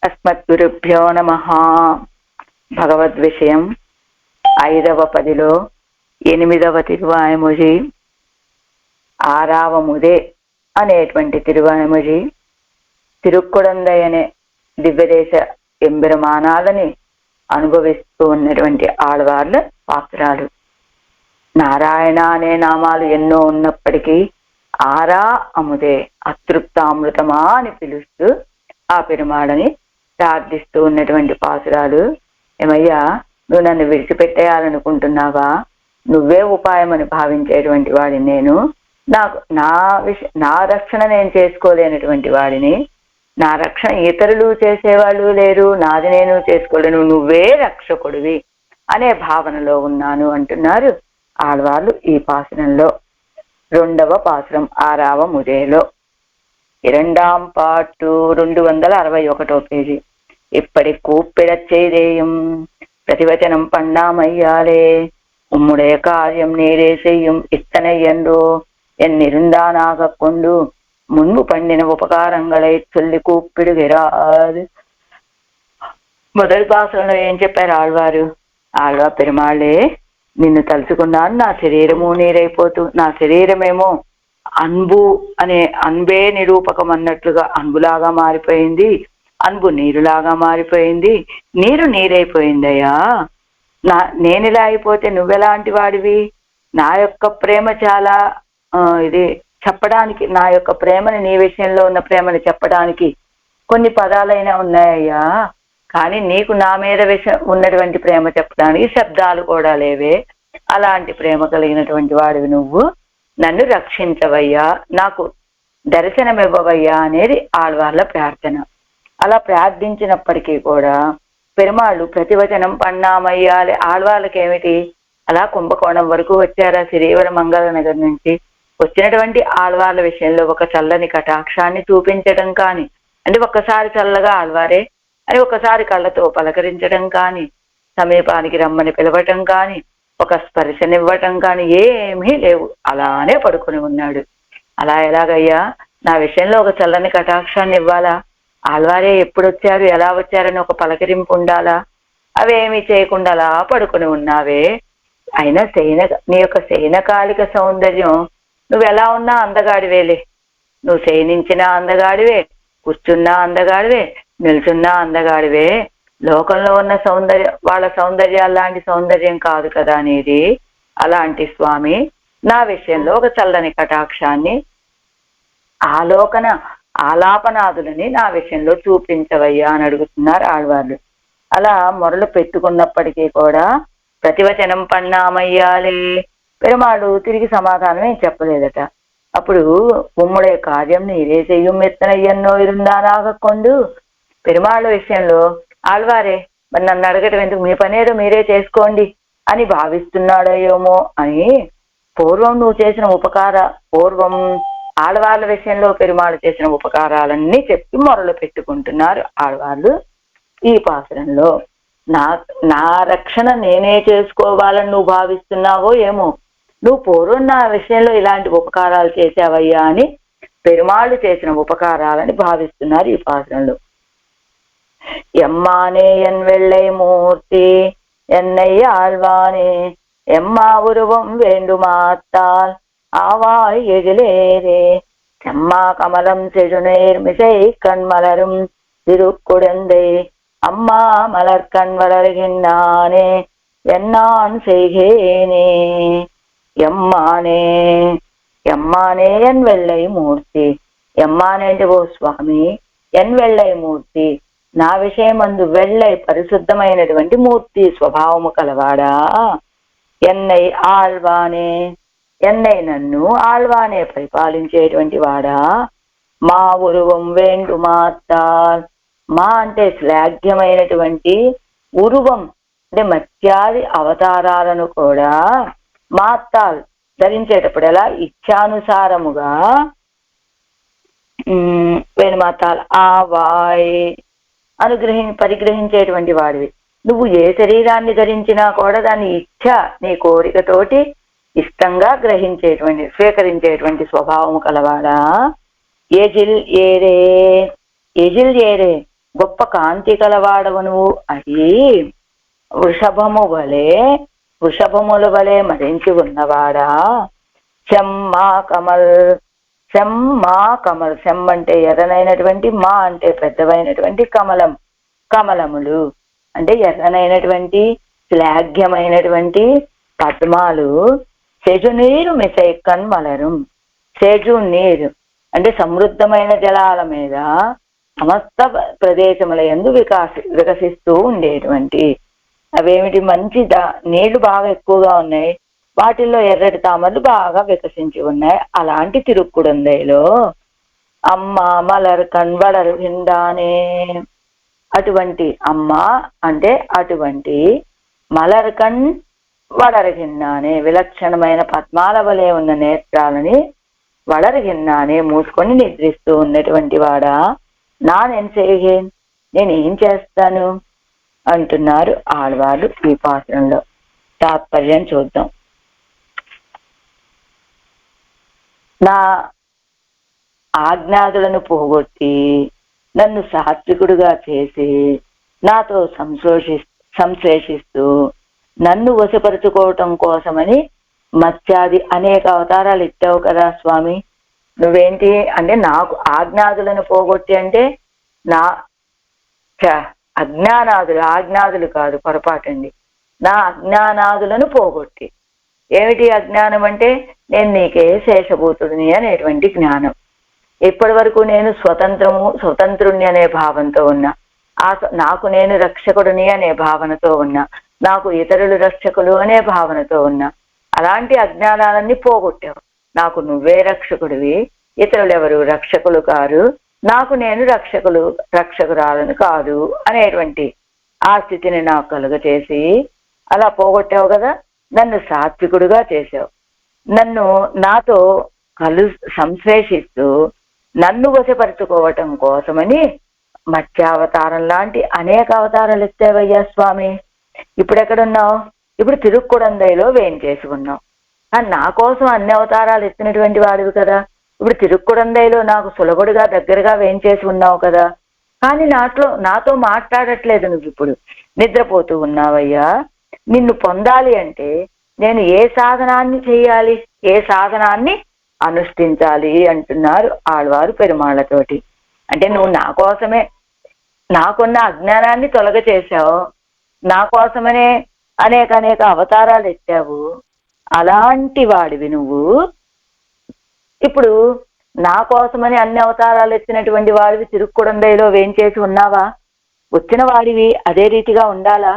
అస్మద్గురుభ్యో నమః. భగవద్విషయం 5వ పదిలో 8వ తిరువాయమొഴി, 6వ ముదే అనేటువంటి తిరువాయమొഴి తిరుక్కుడందై అనే దివ్యదేశ ఎంబెరుమానాలని అనుభవిస్తూ ఉన్నటువంటి ఆళ్వార్ల పాత్రాలు. నారాయణ అనే నామాలు ఎన్నో ఉన్నప్పటికీ ఆరా అముదే, అతృప్తామృతమా అని పిలుస్తూ ఆ పెరుమాళని ప్రార్థిస్తూ ఉన్నటువంటి పాసురాలు. ఏమయ్యా, నువ్వు నన్ను విడిచిపెట్టేయాలనుకుంటున్నావా? నువ్వే ఉపాయం అని భావించేటువంటి వాడిని నేను. నా రక్షణ నేను చేసుకోలేనటువంటి వాడిని. నా రక్షణ ఇతరులు చేసేవాళ్ళు లేరు, నాది నేను చేసుకోలేను, నువ్వే రక్షకుడివి అనే భావనలో ఉన్నాను అంటున్నారు ఆళ్వార్లు ఈ పాసురంలో. 2వ పాసురం 6వ ముదేలో 2ాం పాటు 261 పేజీ. இப்படி கூப்பிடச் செய்தேயும் பிரதிவச்சனம் பண்ணாமையாலே உம்முடைய காரியம் நீரே செய்யும் இத்தனை என்றோ என்னிருந்தானாக கொண்டு முன்பு பண்ணின ఉపకారంగళై சொல்லி கூப்பிடுகிறார். మొదటి పాసంలో ఏం చెప్పారు ఆళ్వారు? ఆళ్వా పెరుమాళే, నిన్ను తలుచుకున్నాను, నా శరీరము నీరైపోతూ, నా శరీరమేమో అన్బే నిరూపకం అన్నట్లుగా అన్బులాగా మారిపోయింది, అన్బు నీరులాగా మారిపోయింది, నీరు నీరైపోయిందయ్యా. నేనిలా అయిపోతే నువ్వెలాంటి వాడివి? నా యొక్క ప్రేమ చాలా ఇది చెప్పడానికి, నా యొక్క ప్రేమని, నీ విషయంలో ఉన్న ప్రేమని చెప్పడానికి కొన్ని పదాలైనా ఉన్నాయ్యా, కానీ నీకు నా మీద ఉన్నటువంటి ప్రేమ చెప్పడానికి శబ్దాలు కూడా లేవే. అలాంటి ప్రేమ కలిగినటువంటి వాడివి నువ్వు, నన్ను రక్షించవయ్యా, నాకు దర్శనమివ్వవయ్యా అనేది ఆళ్వార్ల ప్రార్థన. అలా ప్రార్థించినప్పటికీ కూడా పెరుమాళ్ళు ప్రతివచనం పన్నామయ్యాలి. ఆళ్వార్లకి ఏమిటి, అలా కుంభకోణం వరకు వచ్చారా శ్రీవర మంగళ నగర్ నుంచి. వచ్చినటువంటి ఆళ్వార్ల విషయంలో ఒక చల్లని కటాక్షాన్ని చూపించడం కానీ, అంటే ఒక్కసారి చల్లగా ఆళ్వారే అని ఒకసారి కళ్ళతో పలకరించడం కానీ, సమీపానికి రమ్మని పిలవటం కానీ, ఒక స్పర్శనివ్వటం కానీ ఏమీ లేవు. అలానే పడుకుని ఉన్నాడు. అలా ఎలాగయ్యా, నా విషయంలో ఒక చల్లని కటాక్షాన్ని ఇవ్వాలా? ఆళ్వారే ఎప్పుడు వచ్చారు, ఎలా వచ్చారని ఒక పలకరింపు ఉండాలా? అవేమీ చేయకుండా అలా పడుకుని ఉన్నావే. అయినా నీ యొక్క శయనకాలిక సౌందర్యం, నువ్వు ఎలా ఉన్నా అందగాడివేలే. నువ్వు శయనించినా అందగాడివే, కూర్చున్నా అందగాడివే, నిల్చున్నా అందగాడివే. లోకంలో ఉన్న సౌందర్యం వాళ్ళ సౌందర్యాలు లాంటి సౌందర్యం కాదు కదా అనేది. అలాంటి స్వామి, నా విషయంలో ఒక చల్లని కటాక్షాన్ని, ఆలాపనాదులని నా విషయంలో చూపించవయ్యా అని అడుగుతున్నారు ఆళ్వార్లు. అలా మొరలు పెట్టుకున్నప్పటికీ కూడా ప్రతివచనం పన్నామయ్యాలే, పెరుమాడు తిరిగి సమాధానం ఏం చెప్పలేదట. అప్పుడు ఉమ్ముడే కార్యం నీరే చెయ్యం ఎత్తనయ్యన్నో ఇరుందానాగకొండు, పెరుమాళ్ళ విషయంలో ఆళ్వారే మరి నన్ను అడగటం ఎందుకు, మీ పనేదో మీరే చేసుకోండి అని భావిస్తున్నాడేమో అని పూర్వం ఆళ్వార్ల విషయంలో పెరుమాళ్ళు చేసిన ఉపకారాలన్నీ చెప్పి మొరలు పెట్టుకుంటున్నారు ఆళ్వార్లు ఈ పాసురంలో. నా రక్షణ నేనే చేసుకోవాలని నువ్వు భావిస్తున్నావో ఏమో, నువ్వు పూర్వం నా విషయంలో ఇలాంటి ఉపకారాలు చేసావయ్యా అని పెరుమాళ్ళు చేసిన ఉపకారాలని భావిస్తున్నారు ఈ పాసురంలో. ఎమ్మానే ఎన్ వెள்ளை మూర్తి என்னை ஆழ்வானே, எம்மா உருவம் வேண்டுமாத்தால் ஆவாய் எழிலேரே, செம்மா கமலம் செழுநேர் மிசை கண்மலரும் திருக்குடந்தை அம்மா மலர்கண் வளர்கின்றானே என்னான் செய்கேனே. ఎమ్మానే ఎన్ వెள்ளை మూర్తి, ఎమ్మానే అంటే ఓ స్వామి, ఎన్ వెள்ளை మూర్తి, నా విషయమందు వెள்ளై పరిశుద్ధమైనటువంటి మూర్తి స్వభావము కలవాడా. ఎన్నై ఆళ్వానే, ఎన్నై నన్ను ఆళ్వానే పరిపాలించేటువంటి వాడా. మా ఉరువం వేండు మాత్తాల్, మా అంటే శ్లాఘ్యమైనటువంటి, ఉరువం అంటే మత్స్యాది అవతారాలను కూడా మాత్తాల్ ధరించేటప్పుడు ఎలా ఇచ్ఛానుసారముగా వేణుమాతాల్ ఆవాయ్ పరిగ్రహించేటువంటి వాడివి. నువ్వు ఏ శరీరాన్ని ధరించినా కూడా దాని ఇచ్ఛ, నీ కోరికతోటి ఇష్టంగా గ్రహించేటువంటి స్వీకరించేటువంటి స్వభావము కలవాడా. ఎజిల్ ఏరే ఎజిల్ ఏరే గొప్ప కాంతి కలవాడవు నువ్వు అయి వృషభముల వలె మరించి ఉన్నవాడా. చెమ్మా కమల్ చెమ్ అంటే ఎర్రనైనటువంటి, మా అంటే పెద్దవైనటువంటి కమలములు అంటే ఎర్రనైనటువంటి శ్లాఘ్యమైనటువంటి పద్మాలు. సెజు నీరు మిసైక్కన్ మలరం. సెజు నీరు అంటే సమృద్ధమైన జలాల మీద సమస్త ప్రదేశముల యందు వికసిస్తూ ఉండేటువంటి అవేమిటి, మంచి నీళ్లు బాగా ఎక్కువగా ఉన్నాయి, వాటిల్లో ఎర్రటి తామరలు బాగా వికసించి ఉన్నాయి. అలాంటి తిరుక్కుడందైలో అమ్మ మలర్ కన్వడరు హిందానే. అటువంటి అమ్మ అంటే అటువంటి మలర్కన్ వడరగిన్నానే విలక్షణమైన పద్మాల వలె ఉన్న నేత్రాలని వడరగిన్నానే మూసుకొని నిద్రిస్తూ ఉన్నటువంటి వాడా. నానెన్సేహేన్ నేనేం చేస్తాను అంటున్నారు ఆళ్వార్లు ఈ పాత్రంలో. తాత్పర్యం చూద్దాం. నా ఆజ్ఞాదులను పోగొట్టి నన్ను సాత్వికుడుగా చేసి నాతో సంశ్లేషిస్తూ నన్ను వశపరుచుకోవటం కోసమని మత్స్యాది అనేక అవతారాలు ఇచ్చావు కదా స్వామి. నువ్వేంటి అంటే నాకు ఆజ్ఞాదులను పోగొట్టి అంటే నా ఆజ్ఞాదులు కాదు, పొరపాటండి. నా అజ్ఞానాదులను పోగొట్టి. ఏమిటి అజ్ఞానం అంటే నేను నీకే శేషభూతుడిని అనేటువంటి జ్ఞానం. ఇప్పటి వరకు నేను స్వతంత్రుణ్ణి అనే భావంతో ఉన్నా, నాకు నేను రక్షకుడిని అనే భావనతో ఉన్నా, నాకు ఇతరులు రక్షకులు అనే భావనతో ఉన్నా. అలాంటి అజ్ఞానాలన్నీ పోగొట్టావు. నాకు నువ్వే రక్షకుడివి, ఇతరులు ఎవరు రక్షకులు కారు, నాకు నేను రక్షకురాలను కాదు అనేటువంటి ఆ స్థితిని నాకు కలుగచేసి అలా పోగొట్టావు కదా. నన్ను సాత్వికుడుగా చేసావు. నన్ను నాతో సంశ్లేషిస్తూ నన్ను వశపరుచుకోవటం కోసమని మత్స్యావతారం లాంటి అనేక అవతారాలు ఎత్తావయ్యా స్వామి. ఇప్పుడు ఎక్కడున్నావు? ఇప్పుడు తిరుక్కుడందైలో వేంచేసి ఉన్నావు. నా కోసం అన్ని అవతారాలు ఎత్తినటువంటి వాడివి కదా. ఇప్పుడు తిరుక్కుడందైలో నాకు సులభుడుగా దగ్గరగా వేంచేసి ఉన్నావు కదా. కానీ నాతో మాట్లాడట్లేదు. నువ్వు ఇప్పుడు నిద్రపోతూ ఉన్నావయ్యా. నిన్ను పొందాలి అంటే నేను ఏ సాధనాన్ని చేయాలి, ఏ సాధనాన్ని అనుష్ఠించాలి అంటున్నారు ఆళ్వారు పెరుమాళ్లతోటి. అంటే నువ్వు నా కోసమే నాకున్న అజ్ఞానాన్ని తొలగ చేశావు, నా కోసమనే అనేక అవతారాలు ఎత్తావు. అలాంటి వాడివి నువ్వు ఇప్పుడు నా కోసమని అన్ని అవతారాలు ఎత్తినటువంటి వాడివి తిరుక్కుడందైలో వేంచేసి ఉన్నావా? వచ్చిన వాడివి అదే రీతిగా ఉండాలా?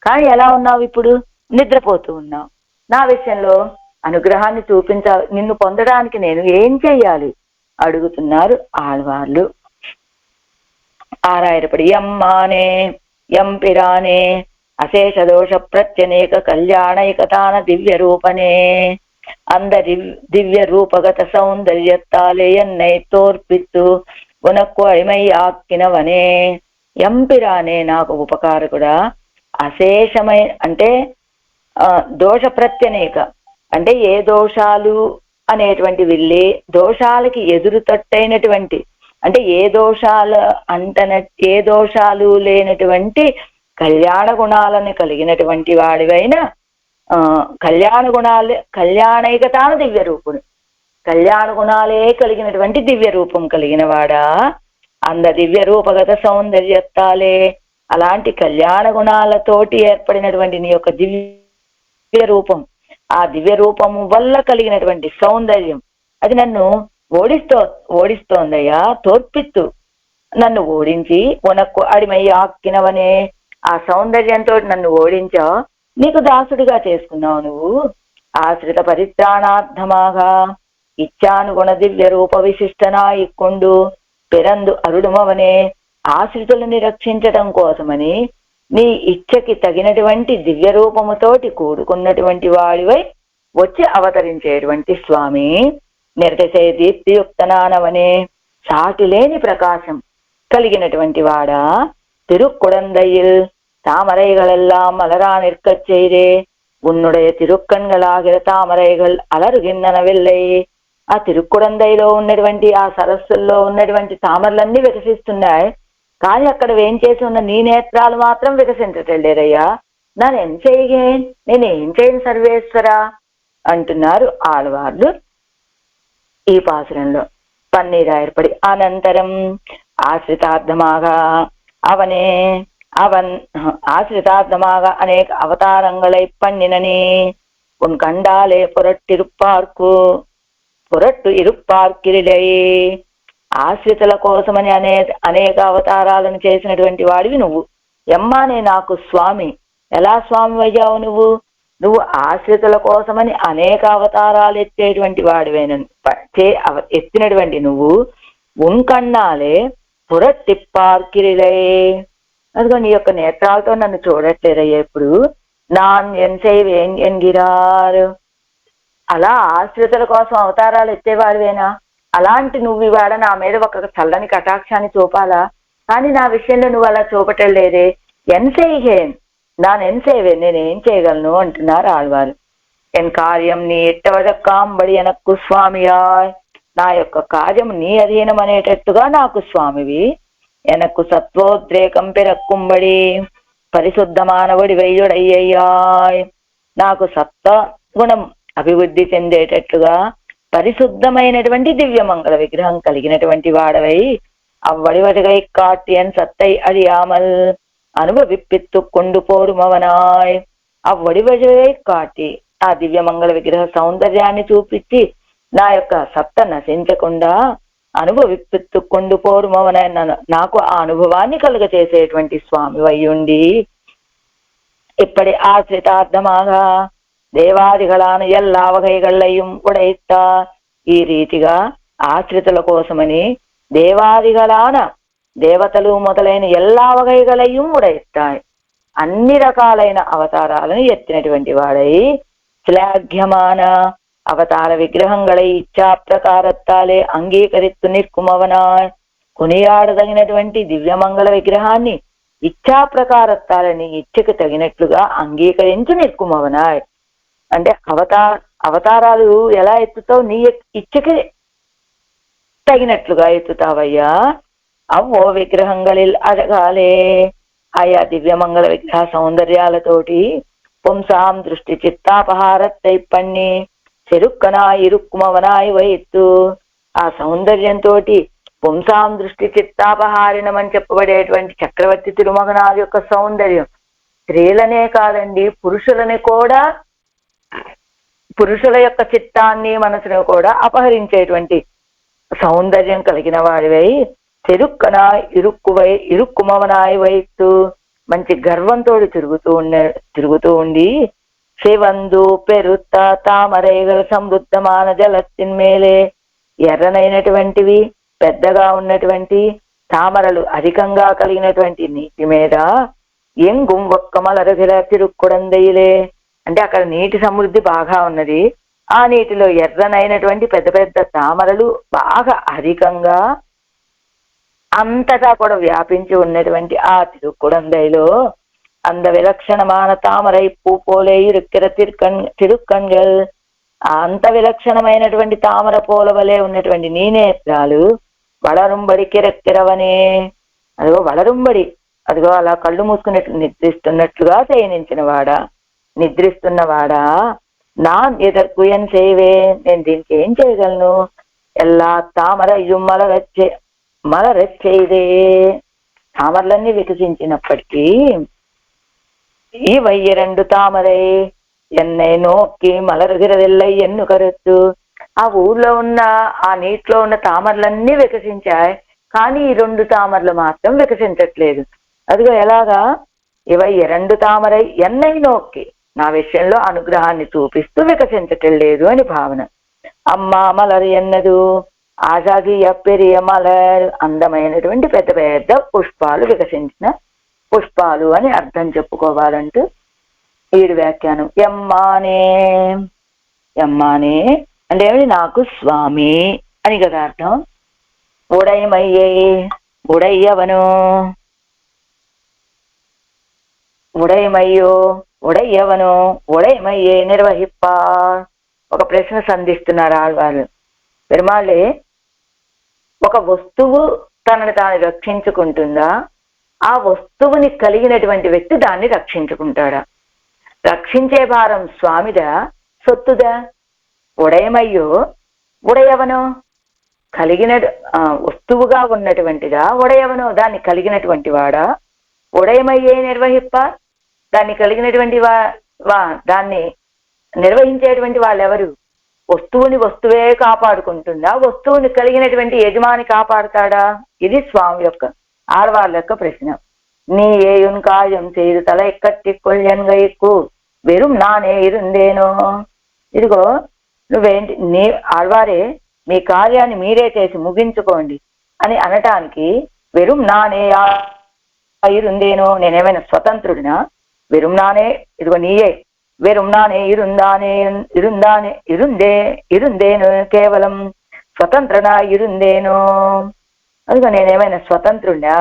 కానీ ఎలా ఉన్నావు? ఇప్పుడు నిద్రపోతూ ఉన్నావు. నా విషయంలో అనుగ్రహాన్ని చూపించాలి. నిన్ను పొందడానికి నేను ఏం చెయ్యాలి అడుగుతున్నారు ఆళ్వార్లు. ఆరాయరపడి ఎమ్మానే ఎంపిరానే అశేష దోష ప్రత్యనేక కళ్యాణైకతాన దివ్య రూపనే அந்த திவ்ய ரூபகத சௌந்தர்யத்தாலே என்னை தோற்பித்து உனக்கு அடிமை ఆక్కినవనే. ఎంపిరానే నాకు ఉపకారకుడా. అశేషమై అంటే దోష ప్రత్యనేక అంటే ఏ దోషాలు అనేటువంటి వెళ్ళి దోషాలకి ఎదురు తట్టైనటువంటి అంటే ఏ దోషాలు లేనటువంటి కళ్యాణ గుణాలను కలిగినటువంటి వాడివైన కళ్యాణైకతాన దివ్య రూపుడు కళ్యాణ గుణాలే కలిగినటువంటి దివ్య రూపం కలిగిన వాడా. అంద దివ్య రూపగత సౌందర్యత్తాలే అలాంటి కళ్యాణ గుణాలతోటి ఏర్పడినటువంటి నీ యొక్క దివ్య రూపం, ఆ దివ్య రూపము వల్ల కలిగినటువంటి సౌందర్యం అది నన్ను ఓడిస్తోందయ్యా. తోర్పిత్తు నన్ను ఓడించి ఉనక్కు అడిమయ్య ఆక్కినవనే. ఆ సౌందర్యంతో నన్ను ఓడించావు, నీకు దాసుడిగా చేసుకున్నావు. నువ్వు ఆశ్రిత పరిత్రాణార్థమాగా ఇచ్చానుగుణ దివ్య రూప విశిష్టనా ఇక్కొండు పెరందు అరుడుమవనే. ఆశ్రితులని రక్షించటం కోసమని నీ ఇచ్చకి తగినటువంటి దివ్య రూపముతోటి కూడుకున్నటువంటి వాడివై వచ్చి అవతరించేటువంటి స్వామి. నిర్దశే దీప్తియుక్తనానవనే సాటి లేని ప్రకాశం కలిగినటువంటి వాడా. తిరుక్కుడందయ్యిల్ తామరైగళెల్లాం మలరా నిற்கச் செய்தே உன்னுடைய తిరుక్కన్గలాగిన తామరైகள் అలరుగిన్నన వెళ్ళై. ఆ తిరుక్కుడందైలో ఉన్నటువంటి ఆ సరస్సుల్లో ఉన్నటువంటి తామరలన్నీ వికసిస్తున్నాయి, కానీ అక్కడ వేంచేసి ఉన్న నీ నేత్రాలు మాత్రం వికసించటలేరయ్యా. నేనేం చేయగేన్, నేనేం చేయను సర్వేశ్వరా అంటున్నారు ఆళ్వార్లు ఈ పాసురంలో. పన్నీరాయర్పడి అనంతరం ஆசிரிதார்த்தமாக அவன் ஆசிரிதார்த்தமாக అనేక అవతారంగళై పన్నినని உன் கண்டாலே పురట్టు ఇరుప్పార్కిరిలై. ఆశ్రితుల కోసమని అనేక అవతారాలను చేసినటువంటి వాడివి నువ్వు. ఎమ్మానే నాకు స్వామి, ఎలా స్వామి అయ్యావు నువ్వు? నువ్వు ఆశ్రితుల కోసమని అనేక అవతారాలు ఎత్తేటువంటి వాడివైన ఎత్తినటువంటి నువ్వు ఉన్కన్నాలే పురట్టిప్పార్కిరిలై. అదిగో నీ యొక్క నేత్రాలతో నన్ను చూడట్లేదయ్యా ఇప్పుడు. నాన్ ఎన్గిరారు, అలా ఆశ్రితుల కోసం అవతారాలు ఎత్తేవాడివేనా? అలాంటి నువ్వు ఇవాడ నా మీద ఒక చల్లని కటాక్షాన్ని చూపాలా? కానీ నా విషయంలో నువ్వు అలా చూపటం లేదే. ఎన్సేహేన్, నానెన్సేవేన్, నేనేం చేయగలను అంటున్నారు ఆళ్వారు. ఎన్ కార్యం నీ ఎట్టవదక్కాంబడి ఎనక్కు స్వామియాయ్. నా యొక్క కార్యం నీ అధీనం అనేటట్టుగా నాకు స్వామివి. ఎనక్కు సత్వోద్రేకం పెరక్కుంబడి పరిశుద్ధమానవుడి వెయ్యుడయ్యాయ్. నాకు సత్వ గుణం అభివృద్ధి చెందేటట్లుగా పరిశుద్ధమైనటువంటి దివ్యమంగళ విగ్రహం కలిగినటువంటి వాడవై అవ్వడివడిగై కాట్యన్ సత్తై అడియామల్ అనుభవిప్పిత్తు కొండు పోరుమవనాయ్. అవ్వడివడిగై కాటి, ఆ దివ్యమంగళ విగ్రహ సౌందర్యాన్ని చూపించి నా యొక్క సత్త నశించకుండా అనుభవిప్పిత్తు కొండు పోరుమవనాయ్, నాకు ఆ అనుభవాన్ని కలుగచేసేటువంటి స్వామి వయ్యుండి ఇప్పటి ఆశ్రితార్థమాగా దేవాదిగళాన ఎల్లా వగైగళ్ళయ్యం ఉడైత్తా. ఈ రీతిగా ఆశ్రితుల కోసమని దేవాదిగళాన దేవతలు మొదలైన ఎల్లా వగైగళయ్యం ఉడైత్తాయి, అన్ని రకాలైన అవతారాలను ఎత్తినటువంటి వాడై శ్లాఘ్యమాన అవతార విగ్రహంగళై ఇచ్చా ప్రకారత్తాలే అంగీకరిత్తు నిర్కుమవనాయ్. కొనియాడదగినటువంటి దివ్యమంగళ విగ్రహాన్ని ఇచ్చా ప్రకారత్తాలని ఇచ్చకు తగినట్లుగా అంగీకరించి నిర్కుమవనాయ్. అంటే అవతారాలు ఎలా ఎత్తుతావు? నీ ఇచ్చకి తగినట్లుగా ఎత్తుతావయ్యా. అవ్వో విగ్రహంగళిల్ అడగాలే, ఆయా దివ్యమంగళ విగ్రహ సౌందర్యాలతోటి పుంసాం దృష్టి చిత్తాపహారత్తై పన్ని చెరుక్కనాయ్ ఇరుక్కుమవనాయ్ వైత్తు. ఆ సౌందర్యంతో పుంసాం దృష్టి చిత్తాపహారిణం అని చెప్పబడేటువంటి చక్రవర్తి తిరుమగనాథ్ యొక్క సౌందర్యం స్త్రీలనే కాదండి, పురుషుల యొక్క చిత్తాన్ని మనసును కూడా అపహరించేటువంటి సౌందర్యం కలిగిన వాడివై చెరుక్కనాయ్ ఇరుక్కుమవనాయ్ వైత్తు. మంచి గర్వంతో తిరుగుతూ ఉండి శివందు పెరుత్త తామరైగల సమృద్ధమాన జలத்தின் మేలే. ఎర్రనైనటువంటివి పెద్దగా ఉన్నటువంటి తామరలు అధికంగా కలిగినటువంటి నీటి మీద ఎంగుం ఒక్క మలరగిల తిరుక్కుడందయిలే. అంటే అక్కడ నీటి సమృద్ధి బాగా ఉన్నది, ఆ నీటిలో ఎర్రనైనటువంటి పెద్ద పెద్ద తామరలు బాగా అధికంగా అంతటా కూడా వ్యాపించి ఉన్నటువంటి ఆ తిరుక్కుడందైలో అంద విలక్షణమాన తామరై పూ పోలే ఇరుక్కిర తిరుక్కన్గల్. అంత విలక్షణమైనటువంటి తామర పూల వలె ఉన్నటువంటి నీ నేత్రాలు వళరుంబడి కిరక్కిరవనే. అదిగో వళరుంబడి, అదిగో అలా కళ్ళు మూసుకున్నట్లు నిద్రిస్తున్నట్లుగా నిద్రిస్తున్నవాడా. నా ఎదర్కు ఏం చేయవే, నేను దీనికి ఏం చేయగలను? ఎల్లా తామరయ్యు మలరెచ్చైదే. తామరలన్నీ వికసించినప్పటికీ ఈ వయ్య రెండు తామరై ఎన్నై నోక్కి మలరుగిరదెల్లై ఎన్ను కరుత్తు. ఆ ఊర్లో ఉన్న ఆ నీటిలో ఉన్న తామరలన్నీ వికసించాయి, కానీ ఈ రెండు తామరలు మాత్రం వికసించట్లేదు. అదిగో ఎలాగా? ఇవయ్య రెండు తామరై ఎన్నై నోక్కి, నా విషయంలో అనుగ్రహాన్ని చూపిస్తూ వికసించటం లేదు అని భావన. అమ్మా మలర్ ఎన్నదు ఆజాగియ పెరియ మలర్. అందమైనటువంటి పెద్ద పెద్ద పుష్పాలు, వికసించిన పుష్పాలు అని అర్థం చెప్పుకోవాలంటూ ఈడు వ్యాఖ్యానం. ఎమ్మానే అంటే ఏమిటి? నాకు స్వామి అని కదా అర్థం. ఉడయ్యవను ఉడయమయ్యో ఉడయ్యవను ఉడయమయ్యే నిర్వహిప్పార్. ఒక ప్రశ్న సంధిస్తున్నారు ఆళ్వారు. పెరుమాళే, ఒక వస్తువు తనను తాను రక్షించుకుంటుందా? ఆ వస్తువుని కలిగినటువంటి వ్యక్తి దాన్ని రక్షించుకుంటాడా? రక్షించే భారం స్వామిదా సొత్తుదా? ఉడయమయ్యో ఉడయవనో కలిగిన వస్తువుగా ఉన్నటువంటిదా? ఉడయవనో దాన్ని కలిగినటువంటి వాడా? ఉడయమయ్యే నిర్వహిప్ప దాన్ని కలిగినటువంటి దాన్ని నిర్వహించేటువంటి వాళ్ళెవరు? వస్తువుని వస్తువే కాపాడుకుంటుందా? వస్తువుని కలిగినటువంటి యజమాని కాపాడుతాడా? ఇది స్వామి యొక్క ఆళ్వార్ల యొక్క ప్రశ్న. நீ ஏயுன் காயம் செய்து தலை கட்டிக்கொள் என்கைக்கு வெறும் నానే ఇరుందేనో. ఇదిగో నువ్వేంటి, నీ ఆళ్వారే మీ కార్యాన్ని మీరే చేసి ముగించుకోండి అని అనటానికి వెறும் నానే ఇరుందేనో, నేనేమైనా స్వతంత్రుడినా? వెறும் నానే, ఇదిగో నీయే వెறும் నానే ఇరుందేను కేవలం స్వతంత్రనా ఇరుందేనో. అదిగో నేనేమైనా స్వతంత్రుడినా?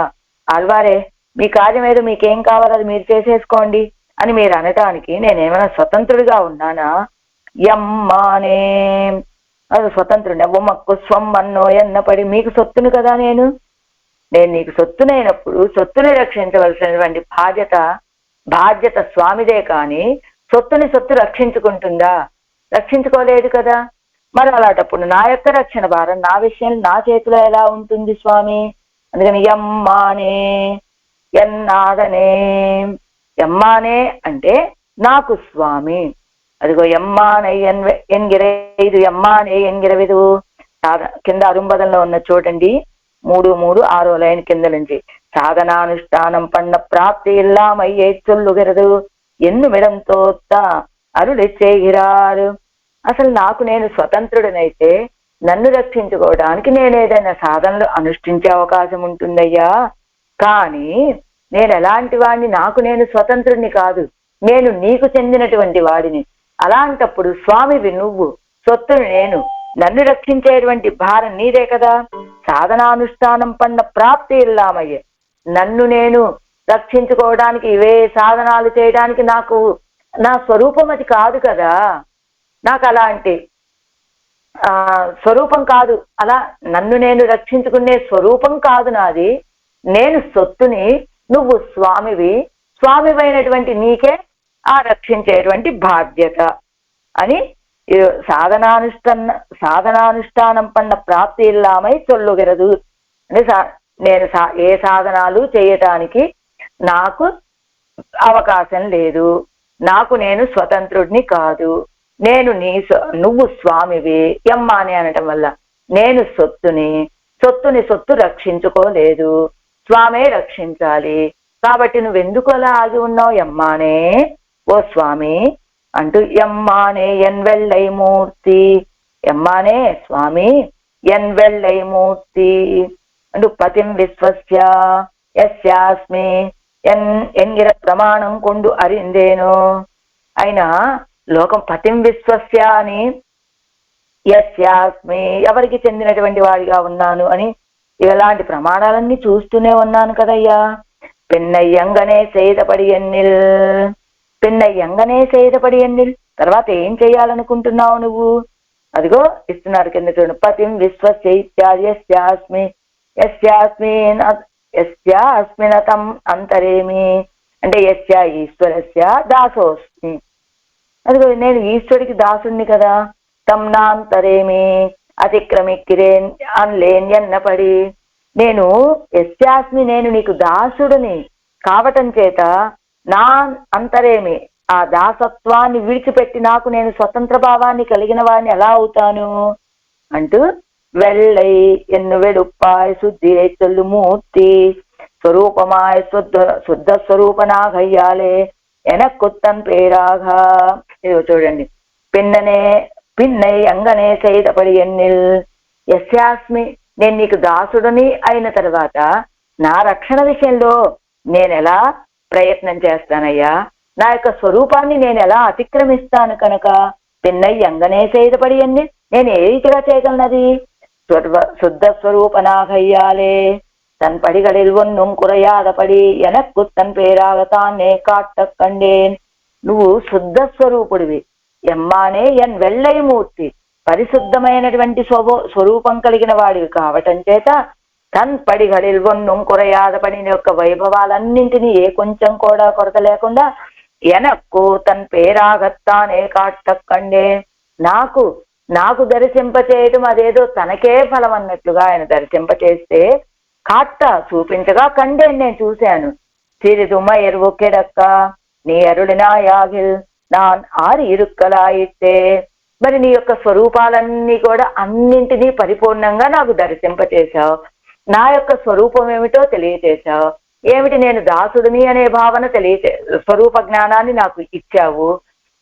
ఆళ్వారే మీ కార్యం ఏదో మీకేం కావాలో అది మీరు చేసేసుకోండి అని మీరు అనటానికి నేనేమైనా స్వతంత్రుడిగా ఉన్నానా? యమ్మానే, అది స్వతంత్రుడి. ఉమ్మక్కు స్వమ్మన్నో ఎన్నపడి, మీకు సొత్తును కదా నేను నీకు సొత్తునైనప్పుడు సొత్తుని రక్షించవలసినటువంటి బాధ్యత స్వామిదే. కానీ సొత్తు రక్షించుకుంటుందా? రక్షించుకోలేదు కదా. మరి అలాంటప్పుడు నా యొక్క రక్షణ భారం నా విషయం నా చేతిలో ఎలా ఉంటుంది స్వామి? అందుకని యమ్మానే ఎన్నాడనే. ఎమ్మానే అంటే నాకు స్వామి. అదిగో ఎమ్మానే ఎన్గిరైదు ఎమ్మానే ఎన్గిరవిదు. కింద అరుంబదంలో ఉన్న చూడండి, 3:3 లైన్ కింద నుంచి. సాధనానుష్ఠానం పన్న ప్రాప్తి ఇల్లామయ్యే చొల్లుగరదు ఎన్నుమిడంతో అరుళిచ్చేగిరారు. అసలు నేను స్వతంత్రుడినైతే నన్ను రక్షించుకోవడానికి నేను ఏదైనా సాధనలు అనుష్ఠించే అవకాశం ఉంటుందయ్యా. కానీ నేను ఎలాంటి వాడిని? నేను స్వతంత్రుడిని కాదు, నేను నీకు చెందినటువంటి వాడిని. అలాంటప్పుడు స్వామివి నువ్వు, సొత్తుని నేను, నన్ను రక్షించేటువంటి భారం నీదే కదా. సాధనానుష్ఠానం పన్న ప్రాప్తి ఇల్లామయ్యే, నన్ను నేను రక్షించుకోవడానికి ఇవే సాధనాలు చేయడానికి నాకు నా స్వరూపం అది కాదు కదా. నాకు అలాంటి స్వరూపం కాదు. అలా నన్ను నేను రక్షించుకునే స్వరూపం కాదు నాది. నేను సొత్తుని, నువ్వు స్వామివైనటువంటి నీకే ఆ రక్షించేటువంటి బాధ్యత అని సాధనానుష్ఠానం పన్న ప్రాప్తి ఇల్లామై చొల్లుగరదు. అంటే నేను ఏ సాధనాలు చేయటానికి నాకు అవకాశం లేదు. నేను స్వతంత్రుడిని కాదు. నువ్వు స్వామివి. యమ్మాని అనటం వల్ల నేను సొత్తు రక్షించుకోలేదు, స్వామే రక్షించాలి. కాబట్టి నువ్వెందుకు అలా ఆగి ఉన్నావు యమ్మానే ఓ స్వామి అంటూ. యమ్మానే ఎన్ వెள்ளై మూర్తి, యమ్మానే స్వామి ఎన్ వెள்ளై మూర్తి అంటూ. పతిం విశ్వస్య యస్యాస్మి ఎన్గిర ప్రమాణం కొండు అరిందేనో. అయినా లోకం పతిం విశ్వస్య అని, యస్యాస్మి ఎవరికి చెందినటువంటి వాడిగా ఉన్నాను అని ఇలాంటి ప్రమాణాలన్నీ చూస్తూనే ఉన్నాను కదయ్యా. పెన్నయ్యంగనే సేదపడి ఎన్నిల్ తర్వాత ఏం చేయాలనుకుంటున్నావు నువ్వు? అదిగో ఇస్తున్నారు కింద చూడండి. పతిం విశ్వస్య యస్యాస్మినతం అంతరేమి అంటే ఈశ్వరస్య దాసోస్మి. అదిగో నేను ఈశ్వరుడికి దాసుడిని కదా. తం నాంతరేమి అతిక్రమిక్కిరే అన్లేన్యన్నపడి, నేను నేను నీకు దాసుడిని కావటం చేత నా అంతరేమి ఆ దాసత్వాన్ని విడిచిపెట్టి నేను స్వతంత్ర భావాన్ని కలిగిన వాడిని ఎలా అవుతాను అంటూ. వెள்ளై ఎన్ను వెడుప్పాయ్ శుద్ధియై చొల్లు మూర్తి స్వరూపమాయ్ శుద్ధ స్వరూపనాగయ్యాలే ఎనక్కుత్తన్ పేరాగా. ఇదిగో చూడండి. పిన్నై అంగనే సైతపడి ఎన్నిల్ యస్యాస్మి, నేను నీకు దాసుడిని అయిన తర్వాత నా రక్షణ విషయంలో నేను ఎలా ప్రయత్నం చేస్తానయ్యా? నా యొక్క స్వరూపాన్ని నేను ఎలా అతిక్రమిస్తాను కనుక పిన్నై అంగనే సైతపడి ఎన్నిల్, నేను ఏ రీతిగా చేయగలనది? శుద్ధ స్వరూపనాగయ్యాలే தன் படிகளில் ஒன்னும் குறையாதபடி எனக்கு தன் பேராகத்தானே காட்ட கண்டேன். నువ్వు శుద్ధ స్వరూపుడివి. ఎమ్మానే ఎన్ వెల్లై మూర్తి, పరిశుద్ధమైనటువంటి స్వరూపం కలిగిన వాడివి కావటం చేత తన్ పడిగలిల్ ఒన్నుం కురయాద పడిన యొక్క వైభవాలన్నింటినీ ఏ కొంచెం కూడా కొరత లేకుండా ఎనక్కు తన్ పేరాగత్తానే కాట్టక్కండే, నాకు దర్శింపచేయటం అదేదో తనకే ఫలం అన్నట్లుగా ఆయన దర్శింపచేస్తే కాట్ట చూపించగా కండే నేను చూశాను. సిరిదుమ ఎరువు కెడక్క నీ అరుడినా యాగిల్ నాన్ ఆరి ఇరుక్కలాయితే, మరి నీ యొక్క స్వరూపాలన్నీ కూడా అన్నింటినీ పరిపూర్ణంగా నాకు దర్శింపచేశావు. నా యొక్క స్వరూపం ఏమిటో తెలియచేశావు. ఏమిటి, నేను దాసుడిని అనే భావన స్వరూప జ్ఞానాన్ని నాకు ఇచ్చావు.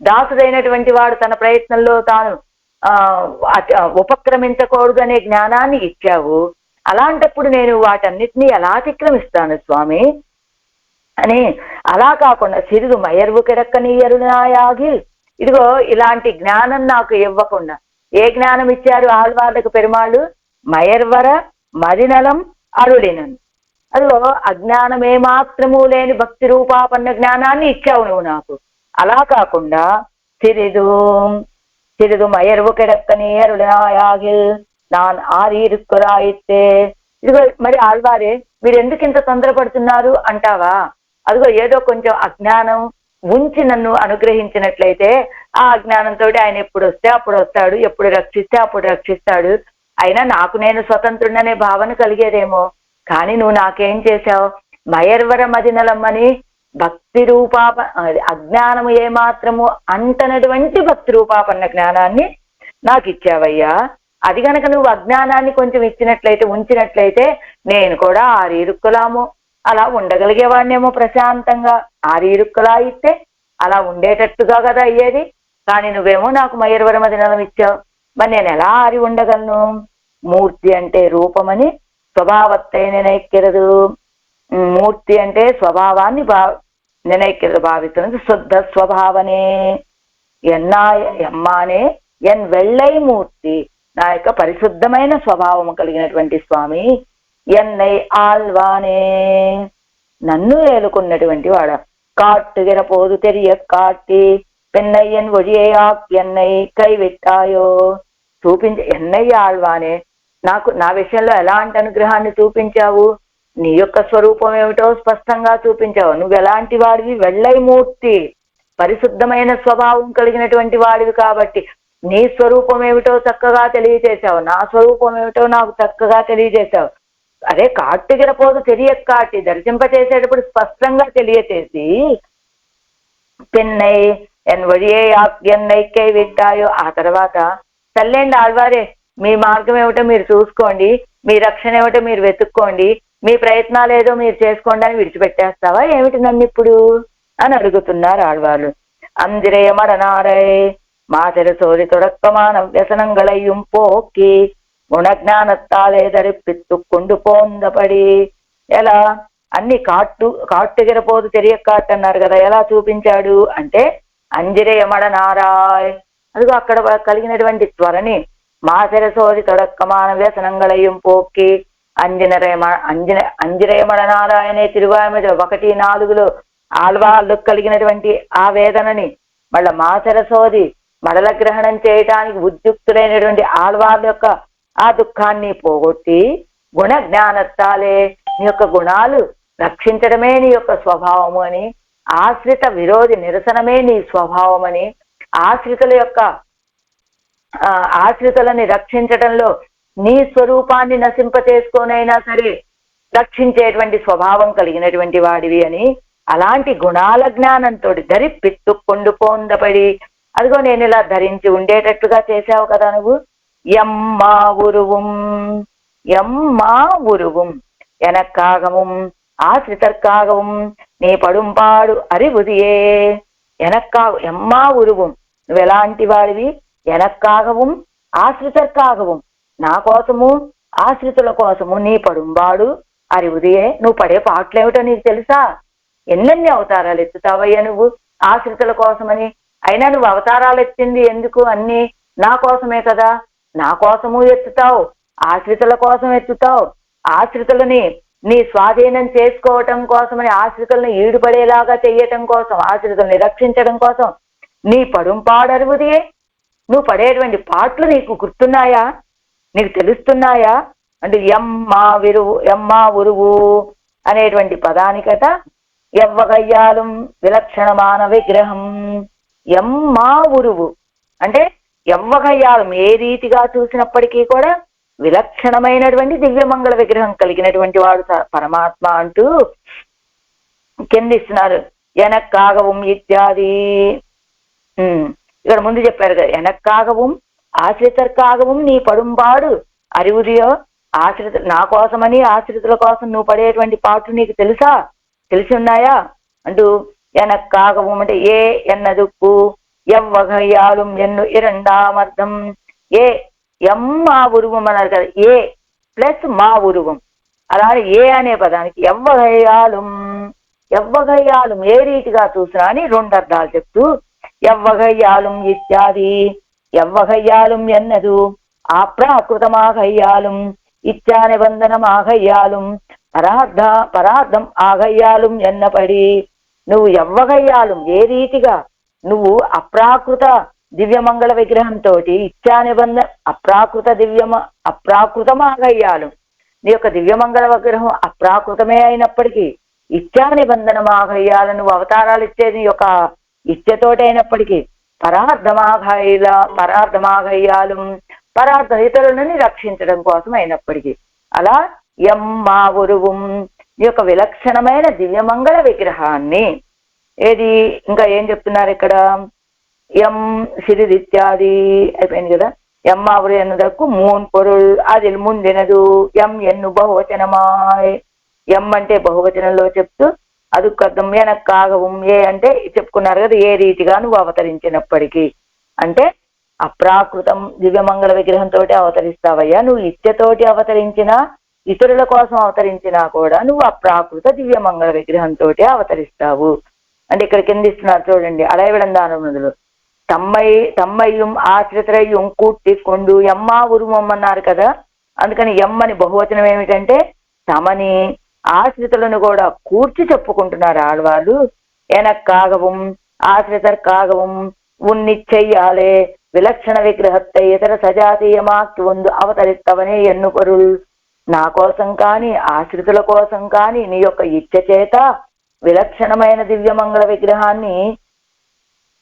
దాసుడైనటువంటి వాడు తన ప్రయత్నంలో తాను ఉపక్రమించకూడదు అనే జ్ఞానాన్ని ఇచ్చావు. అలాంటప్పుడు నేను వాటన్నిటినీ ఎలా అతిక్రమిస్తాను స్వామి అని. అలా కాకుండా సిరుదు మయర్వు కిడక్కనీయరు నాయాగి, ఇదిగో ఇలాంటి జ్ఞానం నాకు ఇవ్వకుండా ఏ జ్ఞానం ఇచ్చారు ఆళ్వార్లకు పెరుమాళ్ళు? మయర్వర మదినలం అరుడినను. అదిగో అజ్ఞానం ఏమాత్రము లేని భక్తి రూపాపన్న జ్ఞానాన్ని ఇచ్చావు నువ్వు నాకు. అలా కాకుండా సిరిదు మయర్వు కిడక్కని అరుడాయాగిల్ నాన్ ఆరీరుక్కురాయితే, ఇదిగో మరి ఆళ్వారే మీరు ఎందుకు ఇంత తొందరపడుతున్నారు అంటావా? అదిగో ఏదో కొంచెం అజ్ఞానం ఉంచి నన్ను అనుగ్రహించినట్లయితే ఆ అజ్ఞానంతో ఆయన ఎప్పుడు వస్తే అప్పుడు వస్తాడు, ఎప్పుడు రక్షిస్తే అప్పుడు రక్షిస్తాడు, అయినా నాకు నేను స్వతంత్రుడనే భావన కలిగేదేమో. కానీ నువ్వు నాకేం చేశావు? మయర్వర మదినలమ్మని భక్తి రూపాప అజ్ఞానము ఏమాత్రము అంటనటువంటి భక్తి రూపాపన్న జ్ఞానాన్ని నాకు ఇచ్చావయ్యా. అది గనక నువ్వు అజ్ఞానాన్ని కొంచెం ఇచ్చినట్లయితే ఉంచినట్లయితే నేను కూడా ఆరీరుక్కులాము అలా ఉండగలిగేవాడినేమో ప్రశాంతంగా. ఆరీరుక్కులా ఇస్తే అలా ఉండేటట్టుగా కదా అయ్యేది. కానీ నువ్వేమో నాకు మయర్వర మదినలం ఇచ్చావు, మరి నేను ఎలా ఆరి ఉండగలను? మూర్తి అంటే రూపమని స్వభావத்தை நினைக்கிறது. మూర్తి అంటే స్వభావాన్ని నినైక్கிறது భావిస్తున్నది. శుద్ధ స్వభావనే ఎమ్మానే ఎన్ వెల్లై మూర్తి, నా యొక్క పరిశుద్ధమైన స్వభావము కలిగినటువంటి స్వామి. ఎన్నై ఆల్వానే, నన్ను ఏలుకున్నటువంటి వాడ. కాట్టుగిర పోదు తెరియ కాట్టి పెన్నయ్యన్ ఒడియాక్ ఎన్నై కైవిట్టాయో, చూపించ ఎన్నయ్య ఆళ్వానే, నా విషయంలో ఎలాంటి అనుగ్రహాన్ని చూపించావు? నీ యొక్క స్వరూపం ఏమిటో స్పష్టంగా చూపించావు. నువ్వు ఎలాంటి వాడివి? వెల్లై మూర్తి, పరిశుద్ధమైన స్వభావం కలిగినటువంటి వాడివి కాబట్టి నీ స్వరూపం ఏమిటో చక్కగా తెలియజేశావు, నా స్వరూపం ఏమిటో నాకు చక్కగా తెలియజేశావు. అదే కాట్టుగిర పోదు తెలియక కాటి దర్శింపచేసేటప్పుడు స్పష్టంగా తెలియచేసి పెన్నై ఎన్ వడియే ఎన్నైకై విట్టాయో, ఆ తర్వాత తల్లేండి ఆళ్వారే మీ మార్గం ఏమిటో మీరు చూసుకోండి, మీ రక్షణ ఏమిటో మీరు వెతుక్కోండి, మీ ప్రయత్నాలు ఏదో మీరు చేసుకోండి అని విడిచిపెట్టేస్తావా ఏమిటి నన్ను ఇప్పుడు అని అడుగుతున్నారు ఆళ్వాళ్ళు. అందిరయ మరనారై మాతెర సోది తొడక్కమాన వ్యసనంగళయ్యం పోక్కి గుణజ్ఞానత్తాలే దరిపిత్తు కొండు పోందపడి. ఎలా అన్ని కాట్టుగిరపోదు తెలియకాట్ అన్నారు కదా, ఎలా చూపించాడు అంటే అంజిరయ మడనారాయ్, అదిగో అక్కడ కలిగినటువంటి త్వరని మాతెర సోది తొడక్కమాన వ్యసనంగళయ్యం పోక్కి అంజిరయమడనారాయణే తిరువామిద 1:4 ఆళ్వాళ్ళు కలిగినటువంటి ఆ వేదనని మళ్ళా మాసర సోది మడల గ్రహణం చేయటానికి ఉద్యుక్తులైనటువంటి ఆళ్వాళ్ళ యొక్క ఆ దుఃఖాన్ని పోగొట్టి గుణ జ్ఞానత్తాలే, నీ యొక్క గుణాలు రక్షించడమే నీ యొక్క స్వభావము అని, ఆశ్రిత విరోధి నిరసనమే నీ స్వభావం అని, ఆశ్రితులని రక్షించడంలో నీ స్వరూపాన్ని నశింపచేసుకోనైనా సరే రక్షించేటువంటి స్వభావం కలిగినటువంటి వాడివి అని, అలాంటి గుణాల జ్ఞానంతో ధరిపిత్తు కొండు పోందపడి, అదిగో నేను ఇలా ధరించి ఉండేటట్టుగా చేశావు కదా నువ్వు. ఎమ్మా ఉరుவும் ఎనక్కాగముం ఆశ్రితర్కాగముం నీ పడుంపాడు అరివుదియే. ఎమ్మా ఉరుவும், నువ్వు ఎలాంటి వాడివి? ఎనక్కాగவும் ఆశ్రితర్కాగவும், నా కోసము ఆశ్రితుల కోసము నీ పడుంబాడు అరివుదియే. నువ్వు పడే పాటలేమిటో నీకు తెలుసా? ఎన్నెన్ని అవతారాలు ఎత్తుతావయ్యా నువ్వు ఆశ్రితుల కోసమని. అయినా నువ్వు అవతారాలు ఎత్తింది ఎందుకు? అన్ని నా కోసమే కదా. నా కోసము ఎత్తుతావు, ఆశ్రితుల కోసం ఎత్తుతావు. ఆశ్రితులని నీ స్వాధీనం చేసుకోవటం కోసమని ఆశ్రితులను ఈడుపడేలాగా చెయ్యటం కోసం, ఆశ్రితుల్ని రక్షించడం కోసం నీ పడుంపాడరువుదియే. నువ్వు పడేటువంటి పాటలు నీకు గుర్తున్నాయా, నీకు తెలుస్తున్నాయా అంటే ఎమ్మా ఉరువు అనేటువంటి పదానికట ఎవ్వగయ్యాలం విలక్షణమాన విగ్రహం. ఎమ్మా ఉరువు అంటే ఎవ్వగయ్యాలం, ఏ రీతిగా చూసినప్పటికీ కూడా విలక్షణమైనటువంటి దివ్యమంగళ విగ్రహం కలిగినటువంటి వాడు పరమాత్మ అంటూ కిందిస్తున్నారు. ఎనక్కాగవం ఇత్యాది. ఇక్కడ ముందు చెప్పారు కదా, ఎనక్కాగవం ఆశ్రితర్కాగవం నీ పడుంబాడు అరివుదియో. ఆశ్రిత నా కోసమని ఆశ్రితుల కోసం నువ్వు పడేటువంటి పాటలు నీకు తెలుసా, తెలిసి ఉన్నాయా అంటూ ఎనక్కాగవం అంటే ఏ ఎన్నదుక్కు ఎవ్వగయ్యాలం ఎన్ను ఇరండామర్థం. ఏ ఎమ్మా ఉరువం అన్నారు కదా, ఏ ప్లస్ మా ఉరువం. అలానే ఏ అనే పదానికి ఎవ్వగయ్యాలం, ఎవ్వగయ్యాలం ఏ రీతిగా చూసినా అని రెండు అర్థాలు చెప్తూ ఎవ్వగయ్యాలం ఇత్యాది. ఎవ్వగయ్యాలం ఎన్నదు ఆప్రాకృతమాగయ్యాలం ఇత్యా నిబంధనమాగయ్యాలం పరార్థం ఆగయ్యాలం ఎన్నపడి. నువ్వు ఎవ్వగయ్యాలం ఏ రీతిగా నువ్వు అప్రాకృత దివ్యమంగళ విగ్రహంతో ఇచ్చా నిబంధన అప్రాకృతమాగయ్యాలం. నీ యొక్క దివ్యమంగళ విగ్రహం అప్రాకృతమే అయినప్పటికీ ఇచ్చా నిబంధనమాగయ్యాలం, నువ్వు అవతారాలు ఇచ్చేది యొక్క ఇచ్చతోటి అయినప్పటికీ పరార్థమాగయ్యాలం పరార్థం ఇతరులని రక్షించడం కోసం అయినప్పటికీ. అలా ఎమ్మా ఉరువం ఈ యొక్క విలక్షణమైన దివ్యమంగళ విగ్రహాన్ని ఏది ఇంకా ఏం చెప్తున్నారు ఇక్కడ, ఎం సిరిదిత్యాది అయిపోయింది కదా. ఎమ్మావురు ఎన్నదక్కు మూన్ పొరుల్ అది ముందినదు. ఎం ఎన్ను బహువచనమాయ్. ఎం అంటే బహువచనంలో చెప్తూ అదుకు అర్థం ఎనక్కాగవం. ఏ అంటే చెప్పుకున్నారు కదా, ఏ రీతిగా నువ్వు అవతరించినప్పటికీ అంటే అప్రాకృతం దివ్యమంగళ విగ్రహంతో అవతరిస్తావయ్యా. నువ్వు ఇచ్చతోటి అవతరించినా ఇతరుల కోసం అవతరించినా కూడా నువ్వు అప్రాకృత దివ్యమంగళ విగ్రహంతో అవతరిస్తావు అంటే ఇక్కడ కింద ఇస్తున్నారు చూడండి. అడవిడందానములు తమ్మయ్యం ఆశ్రితరయ్యం కూట్టి కొండు ఎమ్మా ఉరుమం అన్నారు కదా. అందుకని ఎమ్మని బహువచనం ఏమిటంటే తమని ఆశ్రితులను కూడా కూర్చి చెప్పుకుంటున్నారు ఆడవాళ్ళు. ఎనక్కాగవం ఆశ్రితర్కాగవం ఉన్నిచ్చయ్యాలే విలక్షణ విగ్రహத்தை ఇతర సజాతీయమాకి వందు అవతరిస్తవనే ఎన్ను పరుల్. నా కోసం కాని ఆశ్రితుల కోసం కాని నీ యొక్క ఇచ్చ చేత విలక్షణమైన దివ్యమంగళ విగ్రహాన్ని,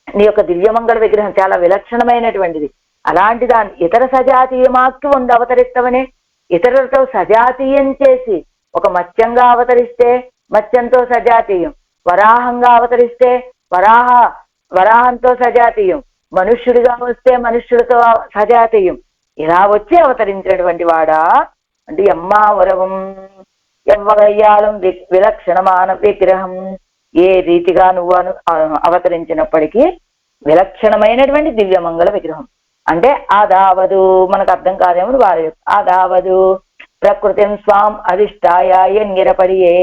నీ యొక్క దివ్యమంగళ విగ్రహం చాలా విలక్షణమైనటువంటిది, అలాంటి దాన్ని ఇతర సజాతీయమాకి వందు అవతరిస్తవనే, ఇతరులతో సజాతీయం చేసి ఒక మత్స్యంగా అవతరిస్తే మత్స్యంతో సజాతీయం, వరాహంగా అవతరిస్తే వరాహంతో సజాతీయం, మనుష్యుడిగా వస్తే మనుష్యుడితో సజాతీయం, ఇలా వచ్చి అవతరించినటువంటి వాడా అంటే ఎమ్మా వరవం ఎవ్వగయ్యాలం విలక్షణమాన విగ్రహం. ఏ రీతిగా నువ్వు అవతరించినప్పటికీ విలక్షణమైనటువంటి దివ్యమంగళ విగ్రహం అంటే ఆదావదు. మనకు అర్థం కాదేమో వారి ఆదావదు ప్రకృతిం స్వాం అధిష్టాయ ఎన్గిరపడియే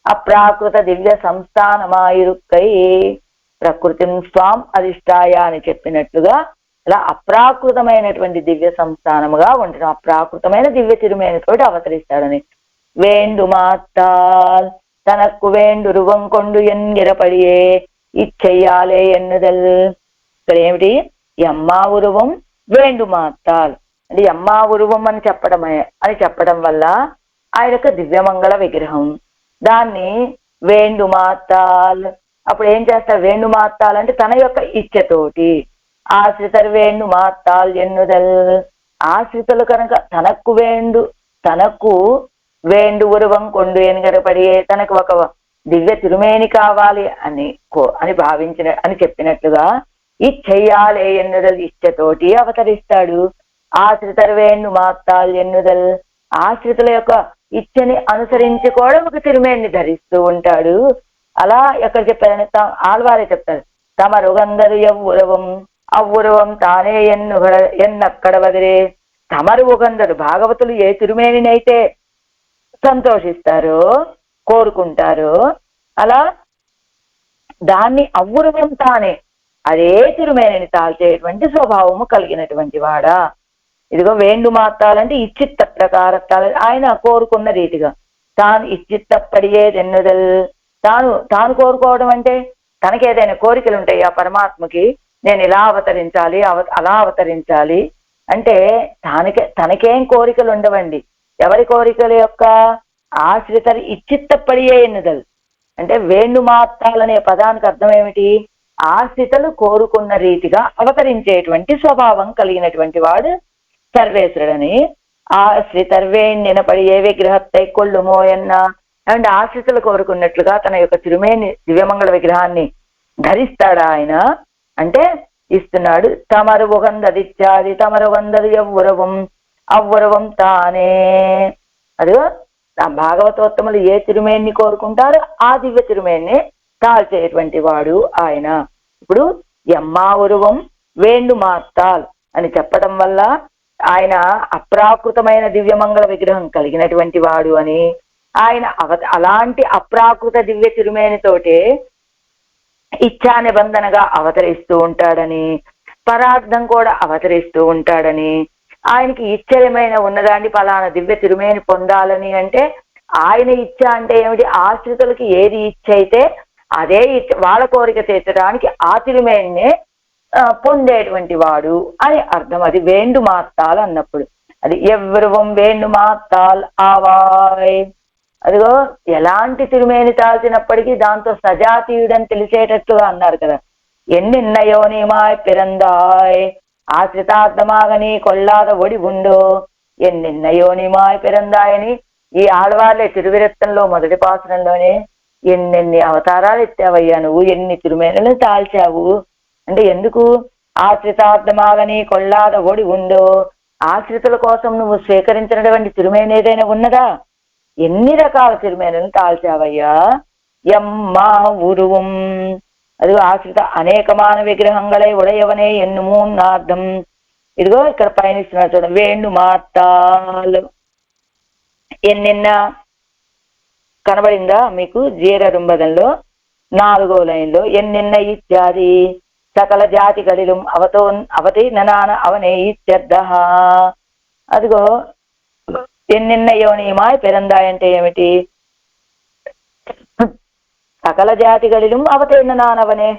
అప్రాకృత దివ్య సంస్థానమాయిరుక్కై. ప్రకృతిం స్వాం అధిష్టాయ అని చెప్పినట్లుగా ఇలా అప్రాకృతమైనటువంటి దివ్య సంస్థానముగా ఉంటుంది. అప్రాకృతమైన దివ్య తిరుమేనితోటి అవతరిస్తాడని. వేండు మాత్తాల్ తనకు వేండు రువం కొండు ఎన్గిరపడియే ఇచ్చెయ్యాలే ఎన్నుదల్. ఇక్కడ ఏమిటి ఎమ్మా ఉరువం వేండు మాత్తాల్ అంటే ఎమ్మా ఉరువం అని చెప్పడం వల్ల ఆయన యొక్క దివ్యమంగళ విగ్రహం, దాన్ని వేండు మాత్తాల్. అప్పుడు ఏం చేస్తారు, వేణు మాత్తాల్ అంటే తన యొక్క ఇచ్చతోటి. ఆశ్రితర్ వేణు మాత్తాల్ ఎన్నుదల్. ఆశ్రితులు కనుక తనకు వేండు ఉరువం కొండు ఎన్గరపడియే తనకు ఒక దివ్య తిరుమేని కావాలి అని చెప్పినట్లుగా ఇచ్చెయ్యాలే ఎన్నుదల్ ఇచ్చతోటి అవతరిస్తాడు. ఆశ్రితర్ వేణు మాత్తాల్ ఎన్నుదల్ ఆశ్రితుల యొక్క ఇచ్చని అనుసరించి కూడా ఒక తిరుమేని ధరిస్తూ ఉంటాడు. అలా ఎక్కడ చెప్పారని ఆళ్వారే చెప్తారు. తమరుగందరు ఎవ్వురవం అవ్వురవం తానే ఎన్నక్కడ వదిలే. తమరు ఉగందరు భాగవతులు ఏ తిరుమేనినైతే సంతోషిస్తారో కోరుకుంటారో అలా దాన్ని అవ్వురవం తానే అదే తిరుమేనిని తాల్చేటువంటి స్వభావము కలిగినటువంటి వాడా. ఇదిగో వేండు మాత్రాలంటే ఇచ్చిత్త ప్రకార ఆయన కోరుకున్న రీతిగా తాను ఇచ్చిత్తపడియేదెన్నుదల్. తాను కోరుకోవడం అంటే తనకి ఏదైనా కోరికలు ఉంటాయి ఆ పరమాత్మకి, నేను ఇలా అవతరించాలి అలా అవతరించాలి అంటే తనకేం కోరికలు ఉండవండి. ఎవరి కోరికల యొక్క ఆశ్రితలు ఇచ్చిత్తపడియే ఎన్నుదల్ అంటే వేణుమాత్తాలనే పదానికి అర్థం ఏమిటి? ఆశ్రితలు కోరుకున్న రీతిగా అవతరించేటువంటి స్వభావం కలిగినటువంటి వాడు సర్వేశ్వరుడని. ఆశ్రితర్వేణ్యనపడి ఏ విగ్రహత్తై కొళ్ళుమోయన్న అండ్ ఆశ్రితలు కోరుకున్నట్లుగా తన యొక్క తిరుమేని దివ్యమంగళ విగ్రహాన్ని ధరిస్తాడా ఆయన అంటే ఇస్తున్నాడు. తమరు ఉగందదిత్యాది తమరు వందది ఎవ్వురవం అవ్వురవం తానే. అదిగో ఆ భాగవతోత్తములు ఏ తిరుమేన్ని కోరుకుంటారో ఆ దివ్య తిరుమేన్ని తాల్చేటువంటి వాడు ఆయన. ఇప్పుడు ఎమ్మా ఉరువం వేండు మార్తాల్ అని చెప్పడం వల్ల ఆయన అప్రాకృతమైన దివ్యమంగళ విగ్రహం కలిగినటువంటి వాడు అని, ఆయన అలాంటి అప్రాకృత దివ్య తిరుమేనితోటే ఇచ్ఛా నిబంధనగా అవతరిస్తూ ఉంటాడని, పరార్థం కూడా అవతరిస్తూ ఉంటాడని, ఆయనకి ఇచ్చయమైన ఉన్నదాన్ని ఫలానా దివ్య తిరుమేని పొందాలని అంటే ఆయన ఇచ్చ అంటే ఏమిటి? ఆశ్రితులకి ఏది ఇచ్చ అయితే అదే వాళ్ళ కోరిక తీర్చడానికి ఆ తిరుమేనినే పొందేటువంటి వాడు అని అర్థం. అది వేండు మార్తాల్ అన్నప్పుడు అది ఎవ్వరువం వేండు మార్తాల్ ఆవాయ్. అదిగో ఎలాంటి తిరుమేని తాల్చినప్పటికీ దాంతో సజాతీయుడని తెలిసేటట్లుగా అన్నారు కదా. ఎన్నిన్నయోనిమాయ్ పిరందాయ్ ఆశ్రితార్థమాగని కొల్లాద ఒడి ఉండో. ఎన్నిన్నయోనిమాయ్ పిరందాయని ఈ ఆడవాళ్ళే తిరువిరత్తంలో మొదటి పాసనంలోనే ఎన్నెన్ని అవతారాలు ఎత్తావయ్యా నువ్వు, ఎన్ని తిరుమేనలు తాల్చావు అంటే ఎందుకు? ఆశ్రితార్థమాగని కొల్లాద ఒడి ఉండో. ఆశ్రితుల కోసం నువ్వు స్వీకరించినటువంటి తిరుమేని ఏదైనా ఉన్నదా? ఎన్ని రకాల తిరుమేనలను తాల్చావయ్యా. ఎమ్మా ఉరువం అదిగో ఆశ్రిత అనేకమాన విగ్రహంగళై ఉడయవనే ఎన్ను మూన్నార్థం. ఇదిగో ఇక్కడ పైన ఇస్తున్నారు చూడ వేణు మార్తాలు. ఎన్నిన్న కనబడిందా మీకు? జీరరుంబదంలో 4వ లైన్లో ఎన్నిన్న ఇత్యాది సకల జాతి గడిలం అవతి ననాన అవనే ఇత్యర్థ. అదిగో ఎన్నిన్న యోనిమాయ్ పెరందాయ్ అంటే ఏమిటి? సకల జాతి గడిలం అవతీర్ణ నానవనే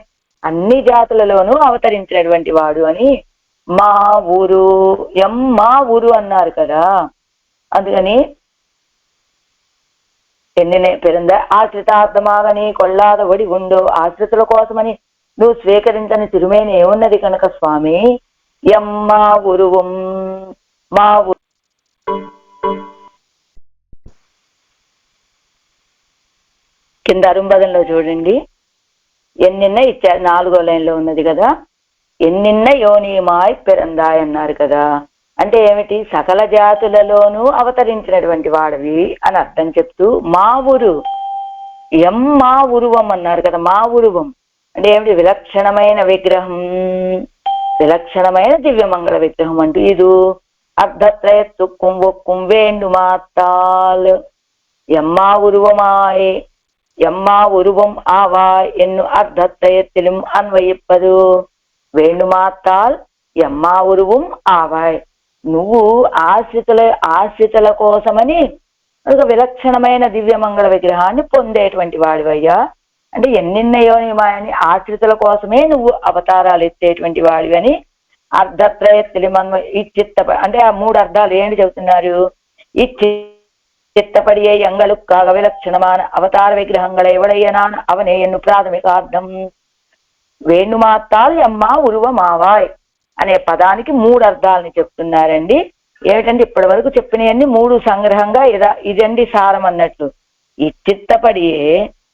అన్ని జాతులలోనూ అవతరించినటువంటి వాడు అని. మా ఊరు మా ఊరు అన్నారు కదా, అందుకని ఎన్నినే పెరంద ఆశ్రితార్థమాగని కొల్లాద ఒడి ఉండో. ఆశ్రితుల కోసమని నువ్వు స్వీకరించని తిరుమేని ఏమున్నది కనుక స్వామి. ఎమ్మా ఉరువం మా కింద అరుంబదంలో చూడండి ఎన్నిన్న ఇచ్చారు 4వ లైన్లో ఉన్నది కదా. ఎన్నిన్న యోనిమాయ్ పెరందాయ్ అన్నారు కదా అంటే ఏమిటి? సకల జాతులలోనూ అవతరించినటువంటి వాడవి అని అర్థం చెప్తూ మా ఊరు మా ఉరువం అన్నారు కదా. మా ఉరువం అంటే ఏమిటి? విలక్షణమైన విగ్రహం, విలక్షణమైన దివ్యమంగళ విగ్రహం అంటూ ఇది అర్ధత్రయ తుక్కుం ఒక్కుం వేండు మాత్తాల్ ఎమ్మా ఉరువమాయ్ ఎమ్మా ఉరువం ఆవాయ్ ఎన్ను అర్ధత్రయத்திலும் అన్వయిప్పదు. వేణుమాత్తాల్ ఎమ్మా ఉరువం ఆవాయ్. నువ్వు ఆశ్రితుల కోసమని ఒక విలక్షణమైన దివ్యమంగళ విగ్రహాన్ని పొందేటువంటి వాడివయ్యా. అంటే ఎన్నిన్నయోనిమాయని ఆశ్రితుల కోసమే నువ్వు అవతారాలు ఎత్తేటువంటి వాడివి అని అర్ధత్రయத்திலும் ఇచ్చిత్త అంటే ఆ 3 అర్థాలు ఏంటి చెబుతున్నారు? చిత్తపడియే ఎంగలుక్కాగ విలక్షణமான అవతార విగ్రహంగళై ఉడయనాన్ అవనే ఎన్ను ప్రాథమికార్థం. వేణుమాత్తాల్ ఎమ్మా ఉరువమావాయ్ అనే పదానికి 3 అర్థాలని చెప్తున్నారండి. ఏమిటంటే ఇప్పటి వరకు చెప్పినవన్నీ 3 సంగ్రహంగా ఇదండి సారం అన్నట్లు. ఈ చిత్తపడియే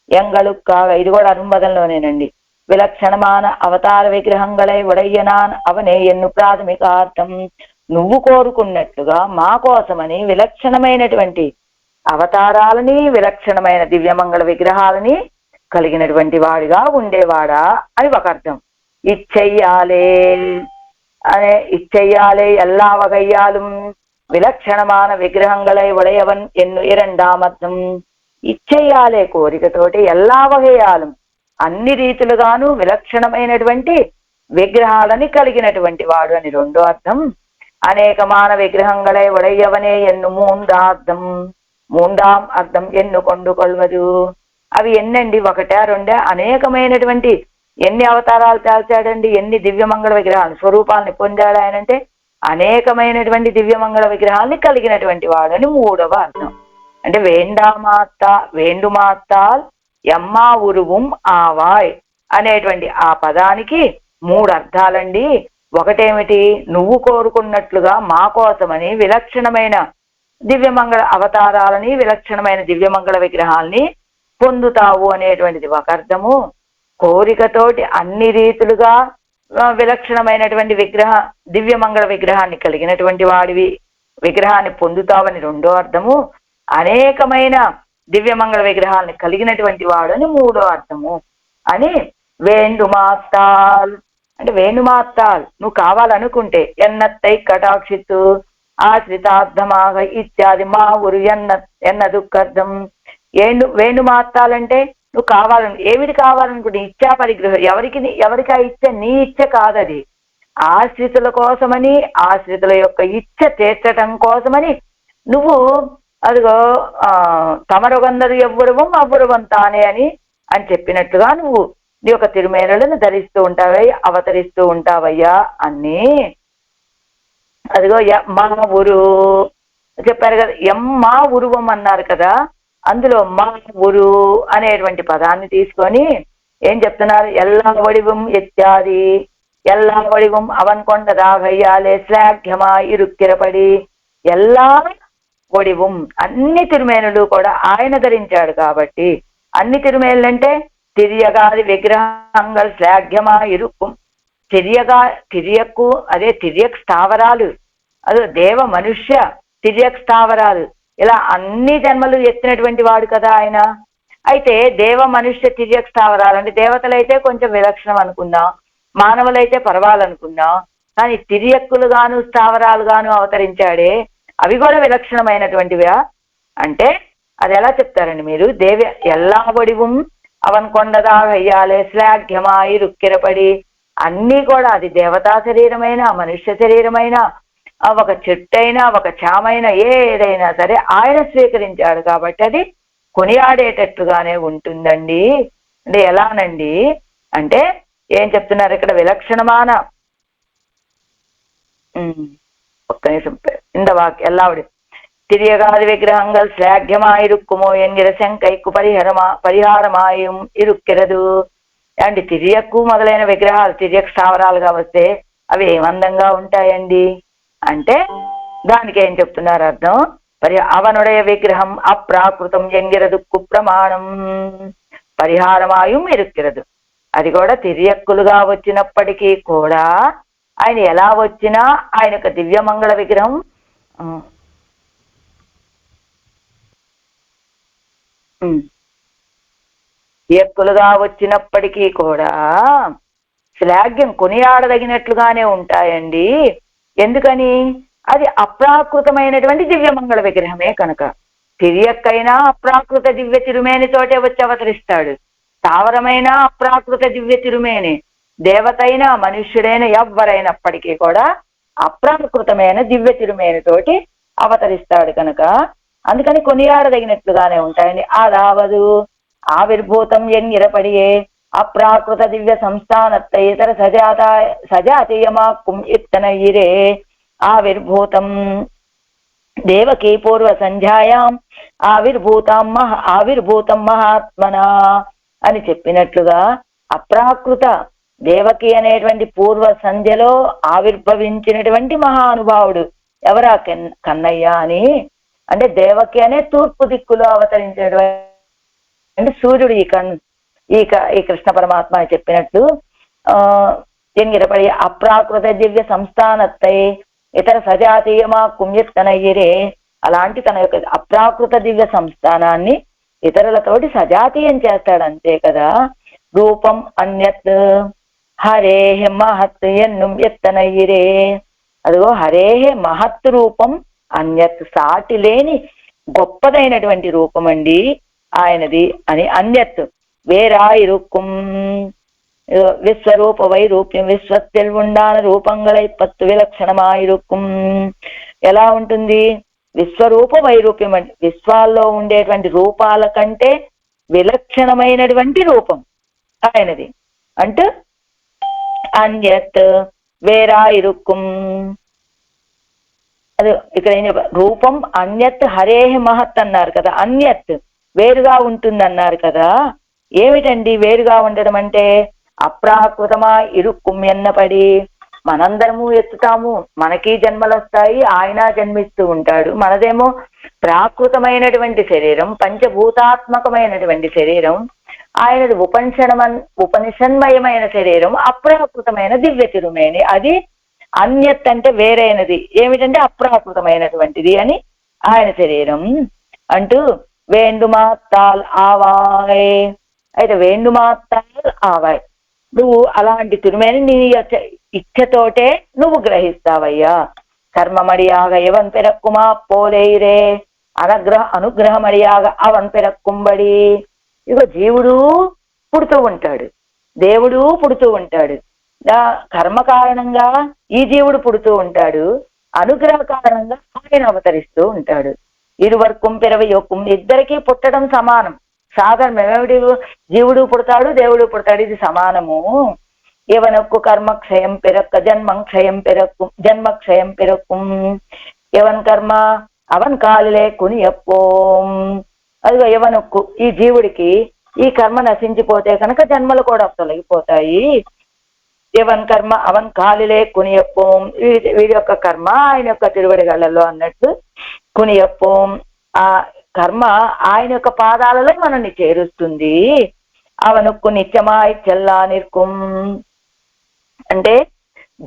ఎంగలుక్కాగ ఇది కూడా అరుంబదంలోనేనండి. విలక్షణமான అవతార విగ్రహంగళై ఉడయ్యనాన్ అవనే ఎన్ను ప్రాథమికార్థం. నువ్వు కోరుకున్నట్లుగా మా కోసమని విలక్షణమైనటువంటి అవతారాలని విలక్షణమైన దివ్యమంగళ విగ్రహాలని కలిగినటువంటి వాడిగా ఉండేవాడా అని ఒక అర్థం. இச்செய்யாலே எல்லா வகையாலும் విలక్షణமான విగ్రహంగళై ఉడయవన్ ఎన్ను 2వ అర్థం. ఇచ్చేయాలే కోరికతోటి ఎల్లా వగయాలం అన్ని రీతులుగాను విలక్షణమైనటువంటి విగ్రహాలని కలిగినటువంటి వాడు అని 2వ అర్థం. అనేకమాన విగ్రహంగళై ఉడయవనే ఎన్ను 3వ అర్థం. మూండాం అర్థం ఎన్నుకొండు కొల్వదు. అవి ఎన్నండి? ఒకటా రెండా? అనేకమైనటువంటి ఎన్ని అవతారాలు తాల్చాడండి, ఎన్ని దివ్యమంగళ విగ్రహాలు స్వరూపాలని పొందాడు ఆయన అంటే అనేకమైనటువంటి దివ్యమంగళ విగ్రహాల్ని కలిగినటువంటి వాడని మూడవ అర్థం. అంటే వేండుమాత్తాల్ ఎమ్మా ఉరువుం ఆవాయ్ అనేటువంటి ఆ పదానికి మూడు అర్థాలండి. ఒకటేమిటి? నువ్వు కోరుకున్నట్లుగా మా కోసమని విలక్షణమైన దివ్యమంగళ అవతారాలని విలక్షణమైన దివ్యమంగళ విగ్రహాల్ని పొందుతావు అనేటువంటిది ఒక అర్థము. కోరికతోటి అన్ని రీతులుగా విలక్షణమైనటువంటి దివ్యమంగళ విగ్రహాన్ని కలిగినటువంటి వాడివి, విగ్రహాన్ని పొందుతావని రెండో అర్థము. అనేకమైన దివ్యమంగళ విగ్రహాన్ని కలిగినటువంటి వాడు అని మూడో అర్థము అని. వేండుమాత్తాల్ అంటే వేణుమాత్తాల్ నువ్వు కావాలనుకుంటే ఎన్నత్తై కటాక్షిత్తు ఆశ్రితార్థమాగ ఇత్యాది మా ఊరు ఎన్న దుఃఖర్థం. వేణుమాత్తాలంటే నువ్వు కావాలని ఏమిటి కావాలనుకుంటే ఇచ్చా పరిగ్రహం. ఎవరికి ఆ ఇచ్చ నీ ఇచ్చ కాదది, ఆశ్రితుల కోసమని ఆశ్రితుల యొక్క ఇచ్చ తీర్చటం కోసమని నువ్వు అదిగో తమరొగందరు ఎవ్వరవం అవ్వరవం తానే అని చెప్పినట్లుగా నువ్వు నీ యొక్క తిరుమేరలను ధరిస్తూ ఉంటావయ్యా, అవతరిస్తూ ఉంటావయ్యా అన్నీ. అదిగో మా ఊరు చెప్పారు కదా, ఎమ్మా ఉరువం అన్నారు కదా, అందులో మా ఊరు అనేటువంటి పదాన్ని తీసుకొని ఏం చెప్తున్నారు? ఎల్లా వడివం ఇత్యాది ఎల్లా వడివం అవన్ కొండదాగయ్యాలే శ్లాఘ్యమా ఇరుక్కిరపడి. ఎల్లా వడివం అన్ని తిరుమేనులు కూడా ఆయన ధరించాడు కాబట్టి అన్ని తిరుమేనులంటే తిరియగాది విగ్రహంగా శ్లాఘ్యమా ఇరుక్కుం. తిరియక్కు అదే తిరియక్ స్థావరాలు, అదే దేవ మనుష్య తిరియక్ స్థావరాలు, ఇలా అన్ని జన్మలు ఎత్తినటువంటి వాడు కదా ఆయన. అయితే దేవ మనుష్య తిరియక్ స్థావరాలు అంటే దేవతలైతే కొంచెం విలక్షణం అనుకుందాం, మానవులైతే పర్వాలనుకుందాం, కానీ తిరియక్కులుగాను స్థావరాలుగాను అవతరించాడే అవి కూడా విలక్షణమైనటువంటివా అంటే అది ఎలా చెప్తారండి మీరు? ఎల్లా వడివం అవన్ కొండదా వెయ్యాలే శ్లాఘ్యమాయి రుక్కిరపడి. అన్నీ కూడా అది దేవతా శరీరమైన మనుష్య శరీరమైన ఒక చెట్టైనా ఒక చామైనా ఏదైనా సరే ఆయన స్వీకరించాడు కాబట్టి అది కొనియాడేటట్లుగానే ఉంటుందండి. అంటే ఎలానండి అంటే ఏం చెప్తున్నారు ఇక్కడ? విలక్షణమాన ఒక్క నిమిషం இந்த வாக்கு எல்லாவடி திரியகாதி விக்கிரகங்கள் శ్లాఘ్యమాయిరుక్కుమో ఎన్నిర శంకైక్కు పరిహారమాయం ఇరుక్కిరదు. అండి తిరియక్కు మొదలైన విగ్రహాలు తిరియక్ స్థావరాలుగా వస్తే అవి ఏమందంగా ఉంటాయండి అంటే దానికి ఏం చెప్తున్నారు అర్థం? అవనుడయ విగ్రహం అప్రాకృతం ఎంగిరదుక్కు ప్రమాణం పరిహారమాయం ఇరుక్కిరదు. అది కూడా తిరియక్కులుగా వచ్చినప్పటికీ కూడా ఆయన ఎలా వచ్చినా ఆయన యొక్క దివ్యమంగళ విగ్రహం తిరియక్కులుగా వచ్చినప్పటికీ కూడా శ్లాఘ్యం కొనియాడదగినట్లుగానే ఉంటాయండి. ఎందుకని? అది అప్రాకృతమైనటువంటి దివ్యమంగళ విగ్రహమే కనుక. తిరియక్కైనా అప్రాకృత దివ్య తిరుమేనితోటే వచ్చి అవతరిస్తాడు, స్థావరమైన అప్రాకృత దివ్య తిరుమేని, దేవతైనా మనుష్యుడైన ఎవ్వరైనప్పటికీ కూడా అప్రాకృతమైన దివ్య తిరుమేనితోటి అవతరిస్తాడు కనుక అందుకని కొనియాడదగినట్లుగానే ఉంటాయండి. అదావదు ఆవిర్భూతం ఎంగిరపడియే అప్రాకృత దివ్య సంస్థానత్త ఇతర సజాతీయమాక్కుం ఇత్తనయిరే ఆవిర్భూతం దేవకీ పూర్వ సంధ్యాయాం ఆవిర్భూతం మహాత్మన అని చెప్పినట్లుగా అప్రాకృత దేవకి అనేటువంటి పూర్వ సంధ్యలో ఆవిర్భవించినటువంటి మహానుభావుడు ఎవరా? కన్నయ్య అని. అంటే దేవకి అనే తూర్పు దిక్కులో అవతరించినటువంటి సూర్యుడు ఈ కృష్ణ పరమాత్మ చెప్పినట్లు ఎంగిరపడి అప్రాకృత దివ్య సంస్థానత్తై ఇతర సజాతీయమా కుమ్యత్తనయ్యరే. అలాంటి తన యొక్క అప్రాకృత దివ్య సంస్థానాన్ని ఇతరులతోటి సజాతీయం చేస్తాడు అంతే కదా. రూపం అన్యత్ హరేహే మహత్ ఎన్ను ఎత్తనయ్యరే. అదిగో హరేహే మహత్ రూపం అన్యత్ సాటి లేని గొప్పదైనటువంటి రూపం అండి ఆయనది అని. అన్యత్ వేరాయిరుక్కుం విశ్వరూప వైరూప్యం విశ్వத்தில் உண்டான రూపంగళై 10 విలక్షణమాయిరుక్కుం. ఎలా ఉంటుంది? విశ్వరూప వైరూప్యం అంటే విశ్వాల్లో ఉండేటువంటి రూపాల కంటే విలక్షణమైనటువంటి రూపం ఆయనది. అంటే అన్యత్ వేరా ఇరుక్కుం, అది ఇక్కడ ఏం చెప్పారు, రూపం అన్యత్ హరేహి మహత్ అన్నారు కదా, అన్యత్ వేరుగా ఉంటుంది అన్నారు కదా. ఏమిటండి వేరుగా ఉండడం అంటే? అప్రాకృతమా ఇరుక్కుం ఎన్నపడి, మనందరము ఎత్తుతాము, మనకి జన్మలు వస్తాయి, ఆయన జన్మిస్తూ ఉంటాడు. మనదేమో ప్రాకృతమైనటువంటి శరీరం, పంచభూతాత్మకమైనటువంటి శరీరం, ఆయనది ఉపనిషన్మయమైన శరీరం, అప్రాకృతమైన దివ్య తిరుమేని. అది అన్యత్ అంటే వేరైనది, ఏమిటంటే అప్రాకృతమైనటువంటిది అని ఆయన శరీరం అంటూ వేండుమాత్తాల్ ఆవాయ్. అయితే వేండుమాత్తాల్ ఆవాయ్, నువ్వు అలాంటి తిరుమేని నీ ఇచ్చతోటే నువ్వు గ్రహిస్తావయ్యా. కర్మమడియాగ ఎవన్ పెరక్కుమా పోలేరే, అనుగ్రహమడియాగ అవన్ పెరక్కుంబడి. ఇగో జీవుడు పుడుతూ ఉంటాడు, దేవుడు పుడుతూ ఉంటాడు. కర్మ కారణంగా ఈ జీవుడు పుడుతూ ఉంటాడు, అనుగ్రహ కారణంగా ఆయన అవతరిస్తూ ఉంటాడు. ఇరువర్కుం పిరవయొక్కుం, ఇద్దరికీ పుట్టడం సమానం. సాధారణ ఏమిటి, జీవుడు పుడతాడు, దేవుడు పుడతాడు, ఇది సమానము. ఎవనొక్కు కర్మక్షయం పిరక్క జన్మక్షయం పిరక్కుం, జన్మక్షయం పిరక్కుం. ఎవన్ కర్మ అవన్ కాలిలే కుని ఎప్పోం. అదిగో ఎవనొక్కు, ఈ జీవుడికి ఈ కర్మ నశించిపోతే కనుక జన్మలు కూడా తొలగిపోతాయి. ఎవన్ కర్మ అవన్ కాలిలే కునియప్పోం, వీడి యొక్క కర్మ ఆయన యొక్క తిరువడిగళ్ళలో అన్నట్టు కునియప్పోం. ఆ కర్మ ఆయన యొక్క పాదాలలో మనల్ని చేరుస్తుంది. అవనుక్కు నిత్యమాయ్ చెల్లా నిర్కుం, అంటే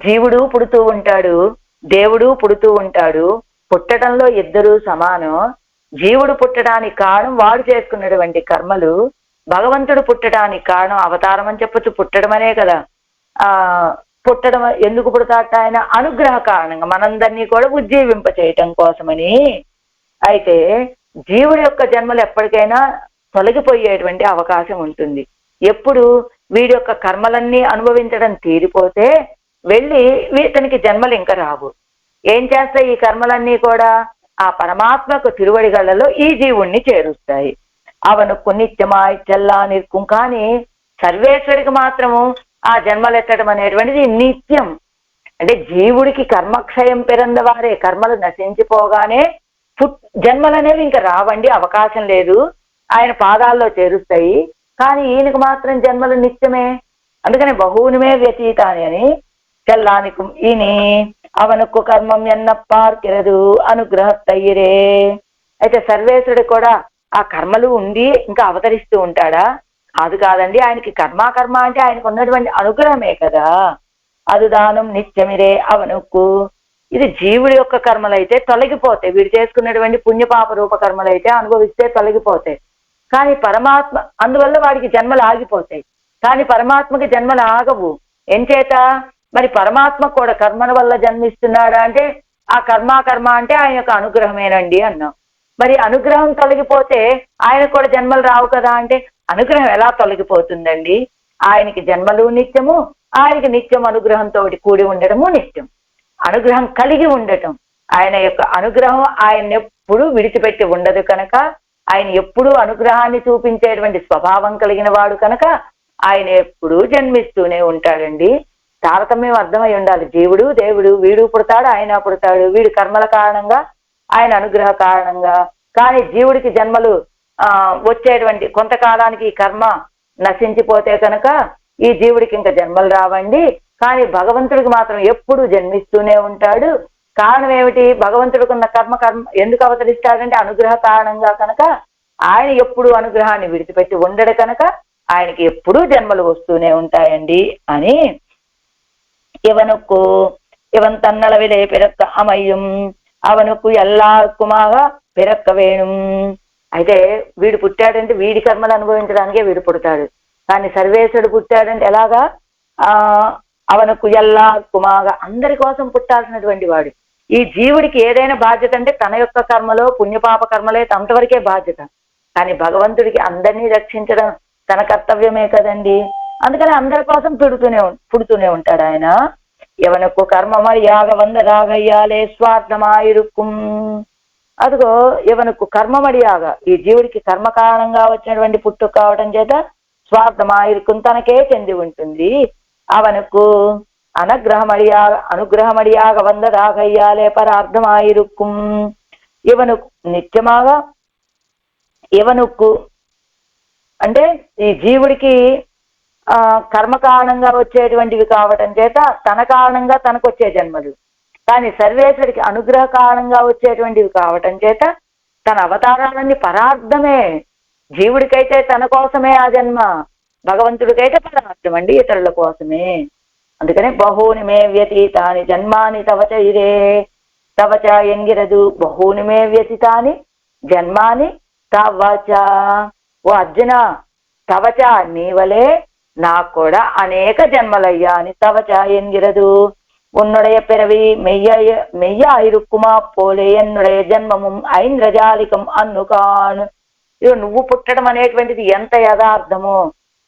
జీవుడు పుడుతూ ఉంటాడు, దేవుడు పుడుతూ ఉంటాడు. పుట్టడంలో ఇద్దరు సమానం. జీవుడు పుట్టడానికి కారణం వాడు చేసుకున్నటువంటి కర్మలు, భగవంతుడు పుట్టడానికి కారణం అవతారం అని చెప్పచ్చు, పుట్టడం అనే కదా. పుట్టడం ఎందుకు పుడతాట? ఆయన అనుగ్రహ కారణంగా మనందరినీ కూడా ఉజ్జీవింప చేయటం కోసమని. అయితే జీవుడి యొక్క జన్మలు ఎప్పటికైనా తొలగిపోయేటువంటి అవకాశం ఉంటుంది. ఎప్పుడు వీడి యొక్క కర్మలన్నీ అనుభవించడం తీరిపోతే వెళ్ళి ఇతనికి జన్మలు ఇంకా రావు. ఏం చేస్తాయి ఈ కర్మలన్నీ కూడా? ఆ పరమాత్మకు తిరువడిగళ్ళలో ఈ జీవుణ్ణి చేరుస్తాయి. అవనుక్కు నిత్యమాయ్ చెల్లా నిర్కుం. కానీ సర్వేశ్వరికి మాత్రము ఆ జన్మలెత్తడం అనేటువంటిది నిత్యం. అంటే జీవుడికి కర్మక్షయం పెరంద వారే, కర్మలు నశించిపోగానే జన్మలు అనేవి ఇంకా రావండి, అవకాశం లేదు, ఆయన పాదాల్లో చేరుస్తాయి. కానీ ఈయనకు మాత్రం జన్మలు నిత్యమే. అందుకని బహువునిమే వ్యతీతాని అని చెల్లానికి ఈని అవనుక్కు కర్మం ఎన్నప్పార్కిరదు అనుగ్రహ తయ్యరే. అయితే సర్వేశ్వరుడు కూడా ఆ కర్మలు ఉండి ఇంకా అవతరిస్తూ ఉంటాడా? అది కాదండి, ఆయనకి కర్మ అంటే ఆయనకు ఉన్నటువంటి అనుగ్రహమే కదా. అది దానం నిత్యమిరే అవనుక్కు. ఇది జీవుడి యొక్క కర్మలైతే తొలగిపోతాయి, వీడు చేసుకున్నటువంటి పుణ్యపాప రూప కర్మలైతే అనుభవిస్తే తొలగిపోతాయి. కానీ పరమాత్మ, అందువల్ల వాడికి జన్మలు ఆగిపోతాయి. కానీ పరమాత్మకి జన్మలు ఆగవు. ఎంచేత? మరి పరమాత్మ కూడా కర్మల వల్ల జన్మిస్తున్నాడా అంటే ఆ కర్మ అంటే ఆయన యొక్క అనుగ్రహమేనండి అన్నాం. మరి అనుగ్రహం తొలగిపోతే ఆయన కూడా జన్మలు రావు కదా అంటే అనుగ్రహం ఎలా తొలగిపోతుందండి? ఆయనకి జన్మలు నిత్యము, ఆయనకి నిత్యం అనుగ్రహంతో కూడి ఉండటము నిత్యం. అనుగ్రహం కలిగి ఉండటం, ఆయన యొక్క అనుగ్రహం ఆయన ఎప్పుడు విడిచిపెట్టి ఉండదు కనుక, ఆయన ఎప్పుడూ అనుగ్రహాన్ని చూపించేటువంటి స్వభావం కలిగిన వాడు కనుక ఆయన ఎప్పుడూ జన్మిస్తూనే ఉంటాడండి. తారతమ్యం అర్థమై ఉండాలి. జీవుడు దేవుడు, వీడు పుడతాడు, ఆయన పుడతాడు, వీడి కర్మల కారణంగా, ఆయన అనుగ్రహ కారణంగా. కానీ జీవుడికి జన్మలు వచ్చేటువంటి కొంతకాలానికి ఈ కర్మ నశించిపోతే కనుక ఈ జీవుడికి ఇంకా జన్మలు రావండి. కానీ భగవంతుడికి మాత్రం ఎప్పుడు జన్మిస్తూనే ఉంటాడు. కారణం ఏమిటి? భగవంతుడికి ఉన్న కర్మ ఎందుకు అవతరిస్తాడంటే అనుగ్రహ కారణంగా కనుక. ఆయన ఎప్పుడు అనుగ్రహాన్ని విడిచిపెట్టి ఉండడు కనుక ఆయనకి ఎప్పుడూ జన్మలు వస్తూనే ఉంటాయండి అని. ఇవనుక్కు ఇవన్ తన్నళవిలే పిరక్క అమయ్యం అవనుక్కు ఎల్లార్కుమాగా పిరక్క వేణుం. అయితే వీడు పుట్టాడంటే వీడి కర్మలు అనుభవించడానికే వీడు పుడతాడు. కానీ సర్వేశ్వరుడు పుట్టాడంటే ఎలాగా? అవనుకు ఎల్లార్కుమాగా అందరి కోసం పుట్టాల్సినటువంటి వాడు. ఈ జీవుడికి ఏదైనా బాధ్యత అంటే తన యొక్క కర్మలో పుణ్యపాప కర్మలే అంతవరకే బాధ్యత. కానీ భగవంతుడికి అందరినీ రక్షించడం తన కర్తవ్యమే కదండి. అందుకని అందరి కోసం పుడుతూనే ఉంటాడు ఆయన. ఎవనకు కర్మ మరి యాగ వంద రాగయ్యాలే స్వార్థమాయిరుక్కుం. అదిగో ఇవనుకు కర్మమడియాగ, ఈ జీవుడికి కర్మ కారణంగా వచ్చినటువంటి పుట్టుక కావటం చేత స్వార్థమాయిరుకుం తనకే చెంది ఉంటుంది. అవనుకు అనుగ్రహమడియాగ వందదాగయ్యాలే పరార్థమాయిరుక్కుం. ఇవను నిత్యమాగా ఇవనుకు అంటే ఈ జీవుడికి కర్మ కారణంగా వచ్చేటువంటివి కావటం చేత తన కారణంగా తనకు వచ్చే జన్మలు, కానీ సర్వేశ్వరికి అనుగ్రహ కారణంగా వచ్చేటువంటివి కావటం చేత తన అవతారాలన్నీ పరార్థమే. జీవుడికైతే తన కోసమే ఆ జన్మ, భగవంతుడికైతే పరార్థం అండి, ఇతరుల కోసమే. అందుకనే బహూని మే వ్యతీతాని జన్మాని తవచ ఇరే తవచ ఎంగిరదు. బహూని మే వ్యతీతాని జన్మాని తవచ. ఓ అర్జున, తవచ నీవలే నాకు కూడా అనేక జన్మలయ్యా అని. తవచ ఎంగిరదు உன்னுடைய பிறவி மெய்யாயிருக்குமா పోలే ఎన్నుடைய జన్మము ఐంద్రజాలికం అన్నుకాను. ఇక నువ్వు పుట్టడం అనేటువంటిది ఎంత యథార్థమో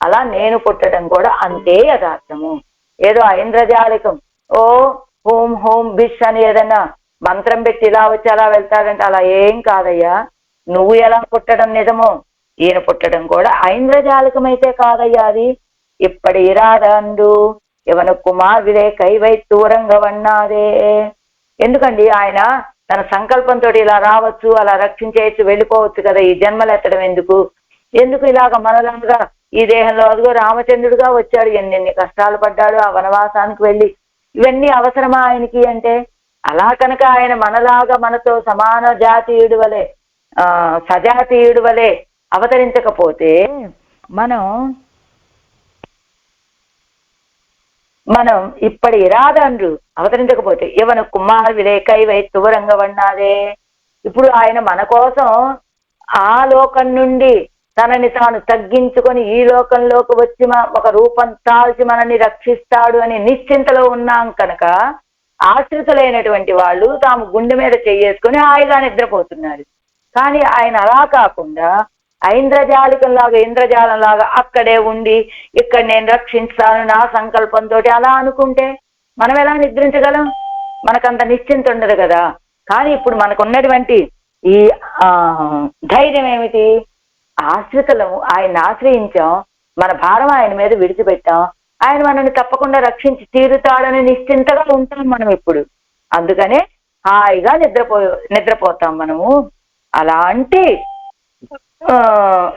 అలా నేను పుట్టడం కూడా అంతే యథార్థము. ఏదో ఐంద్రజాలికం, ఓ హోం హోం బిష్ అని ఏదన్నా మంత్రం పెట్టి ఇలా వచ్చి అలా వెళ్తాడంటే అలా ఏం కాదయ్యా. నువ్వు ఎలా పుట్టడం నిజమో ఈయన పుట్టడం కూడా ఐంద్రజాలికమైతే కాదయ్యా అది. ఇప్పటి ఇరాదండు ఇవను కుమార్విదే కైవై దూరంగా వన్నాదే. ఎందుకండి ఆయన తన సంకల్పంతో ఇలా రావచ్చు, అలా రక్షించేయచ్చు, వెళ్ళిపోవచ్చు కదా. ఈ జన్మలు ఎత్తడం ఎందుకు ఇలాగ మనలాగా ఈ దేహంలో అదిగో రామచంద్రుడిగా వచ్చాడు, ఎన్నెన్ని కష్టాలు పడ్డాడు ఆ వనవాసానికి వెళ్ళి. ఇవన్నీ అవసరమా ఆయనకి అంటే? అలా కనుక ఆయన మనలాగా మనతో సమాన జాతీయుడు వలె సజాతీయుడు వలె అవతరించకపోతే మనం ఇప్పటి ఇరాదండ్రు అవతరించకపోతే ఇవను కుమార్ విలేకైవై తువరంగా వన్నాదే. ఇప్పుడు ఆయన మన కోసం ఆ లోకం నుండి తనని తాను తగ్గించుకొని ఈ లోకంలోకి వచ్చి ఒక రూపం తాల్చి మనల్ని రక్షిస్తాడు అని నిశ్చింతలో ఉన్నాం కనుక ఆశ్రితులైనటువంటి వాళ్ళు తాము గుండె మీద చెయ్యేసుకొని హాయిగా నిద్రపోతున్నారు. కానీ ఆయన అలా కాకుండా ఐంద్రజాలికంలాగా ఇంద్రజాలంలాగా అక్కడే ఉండి ఇక్కడ నేను రక్షిస్తాను నా సంకల్పంతో అలా అనుకుంటే మనం ఎలా నిద్రించగలం? మనకంత నిశ్చింత ఉండదు కదా. కానీ ఇప్పుడు మనకున్నటువంటి ఈ ధైర్యం ఏమిటి? ఆశ్రితులము ఆయన్ని ఆశ్రయించాం, మన భారం ఆయన మీద విడిచిపెట్టాం, ఆయన మనల్ని తప్పకుండా రక్షించి తీరుతాడని నిశ్చింతగా ఉంటాం మనం ఇప్పుడు. అందుకనే హాయిగా నిద్రపోతాం మనము. అలాంటి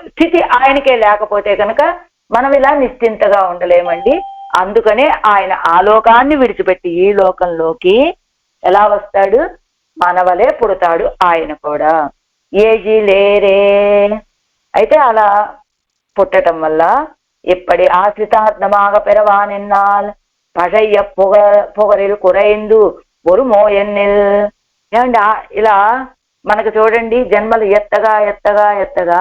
స్థితి ఆయనకే లేకపోతే కనుక మనం ఇలా నిశ్చింతగా ఉండలేమండి. అందుకనే ఆయన ఆ లోకాన్ని విడిచిపెట్టి ఈ లోకంలోకి ఎలా వస్తాడు? మనవలే పుడతాడు ఆయన కూడా. ఏజీ లేరే. అయితే అలా పుట్టడం వల్ల ఇప్పటి ఆశ్రితార్థమాగ పెరవానిన్నాల్ పഴయ్య పొగరిలు కురైందు ఒరుమో ఎన్నిల్. ఏమండి ఇలా మనకు చూడండి, జన్మలు ఎత్తగా ఎత్తగా ఎత్తగా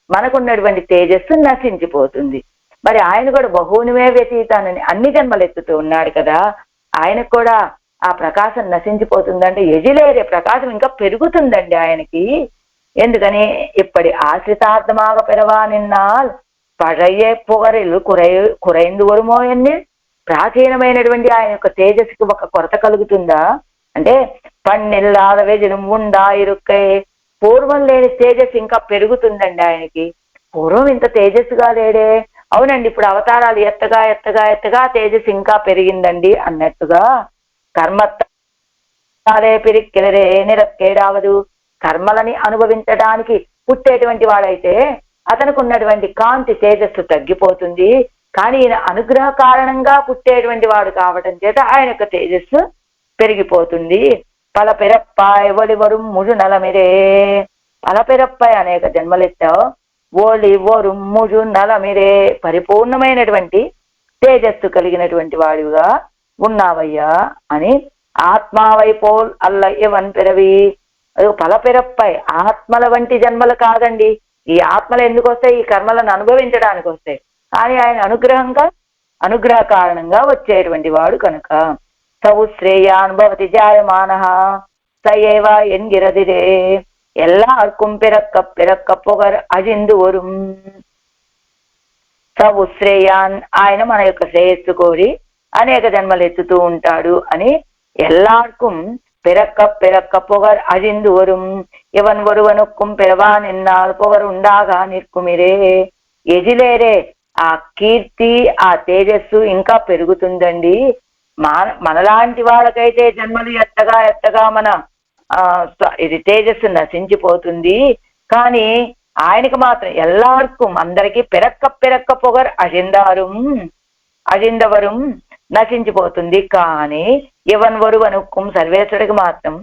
మనకున్నటువంటి తేజస్సు నశించిపోతుంది. మరి ఆయన కూడా బహునిమే వ్యతీతానని అన్ని జన్మలు ఎత్తుతూ ఉన్నాడు కదా, ఆయనకు కూడా ఆ ప్రకాశం నశించిపోతుందంటే ఎజిలేరే ప్రకాశం ఇంకా పెరుగుతుందండి ఆయనకి. ఎందుకని? ఇప్పటి ఆశ్రితార్థమాగ పెరవానిన్నాల్ పഴయ్యే పొగరిలు కురైందు వరుమో ఎన్ని. ప్రాచీనమైనటువంటి ఆయన యొక్క తేజస్సుకి ఒక కొరత కలుగుతుందా అంటే పన్నెల్లాద వెజనం ఉండా ఇరుక్కై. పూర్వం లేని తేజస్సు ఇంకా పెరుగుతుందండి ఆయనకి. పూర్వం ఇంత తేజస్సుగా లేడే. అవునండి, ఇప్పుడు అవతారాలు ఎత్తగా ఎత్తగా ఎత్తగా తేజస్సు ఇంకా పెరిగిందండి అన్నట్టుగా కర్మత్తాలే పిరిక్కెలరే నిరక్కేడావదు. కర్మలని అనుభవించడానికి పుట్టేటువంటి వాడైతే అతనికి ఉన్నటువంటి కాంతి తేజస్సు తగ్గిపోతుంది. కానీ ఈయన అనుగ్రహ కారణంగా పుట్టేటువంటి వాడు కావటం చేత ఆయన యొక్క తేజస్సు పెరిగిపోతుంది. పలపెరప్పాయ్ ఒలివరు ముజు నలమిరే. పలపెరప్పాయ్ అనేక జన్మలెత్తావు, ఒలివరు ముజు నలమిరే పరిపూర్ణమైనటువంటి తేజస్సు కలిగినటువంటి వాడిగా ఉన్నావయ్యా అని. ఆత్మావైపోల్ అల్ల ఎవన్ పెరవి. అది పలపెరప్పాయ్ ఆత్మల వంటి జన్మలు కాదండి. ఈ ఆత్మలు ఎందుకు వస్తాయి? ఈ కర్మలను అనుభవించడానికి వస్తాయి. కానీ ఆయన అనుగ్రహ కారణంగా వచ్చేటువంటి వాడు కనుక సౌ శ్రేయానుభవతి జాయమాన సయేవ ఎన్గిరదిరే ఎల్లార్కుం పిరక్క పొగర్ అజిందు వరుం. సౌ శ్రేయాన్ ఆయన మన యొక్క శ్రేయస్సు కోరి అనేక జన్మలు ఎత్తుతూ ఉంటాడు అని. ఎల్లార్కుం பிறக்க பிறக்க புகழ் அழிந்து வரும் இவன் ஒருவனுக்கும் பிறவான் என்னால் புகழ் ఉండాగా నిற்కుమిరే. ఎజిలేరే ఆ కీర్తి ఆ తేజస్సు ఇంకా పెరుగుతుందండి. మనలాంటి వాళ్ళకైతే జన్మలు ఎత్తగా ఎత్తగా మన ఇది తేజస్సు నశించిపోతుంది. కానీ ఆయనకి మాత్రం ఎల్లార్కు అందరికీ పిరక్క పిరక్క పొగర్ అజిందవరం నశించిపోతుంది. కానీ ఇవన్ వరువనుక్కుం సర్వేశ్వరుడికి మాత్రం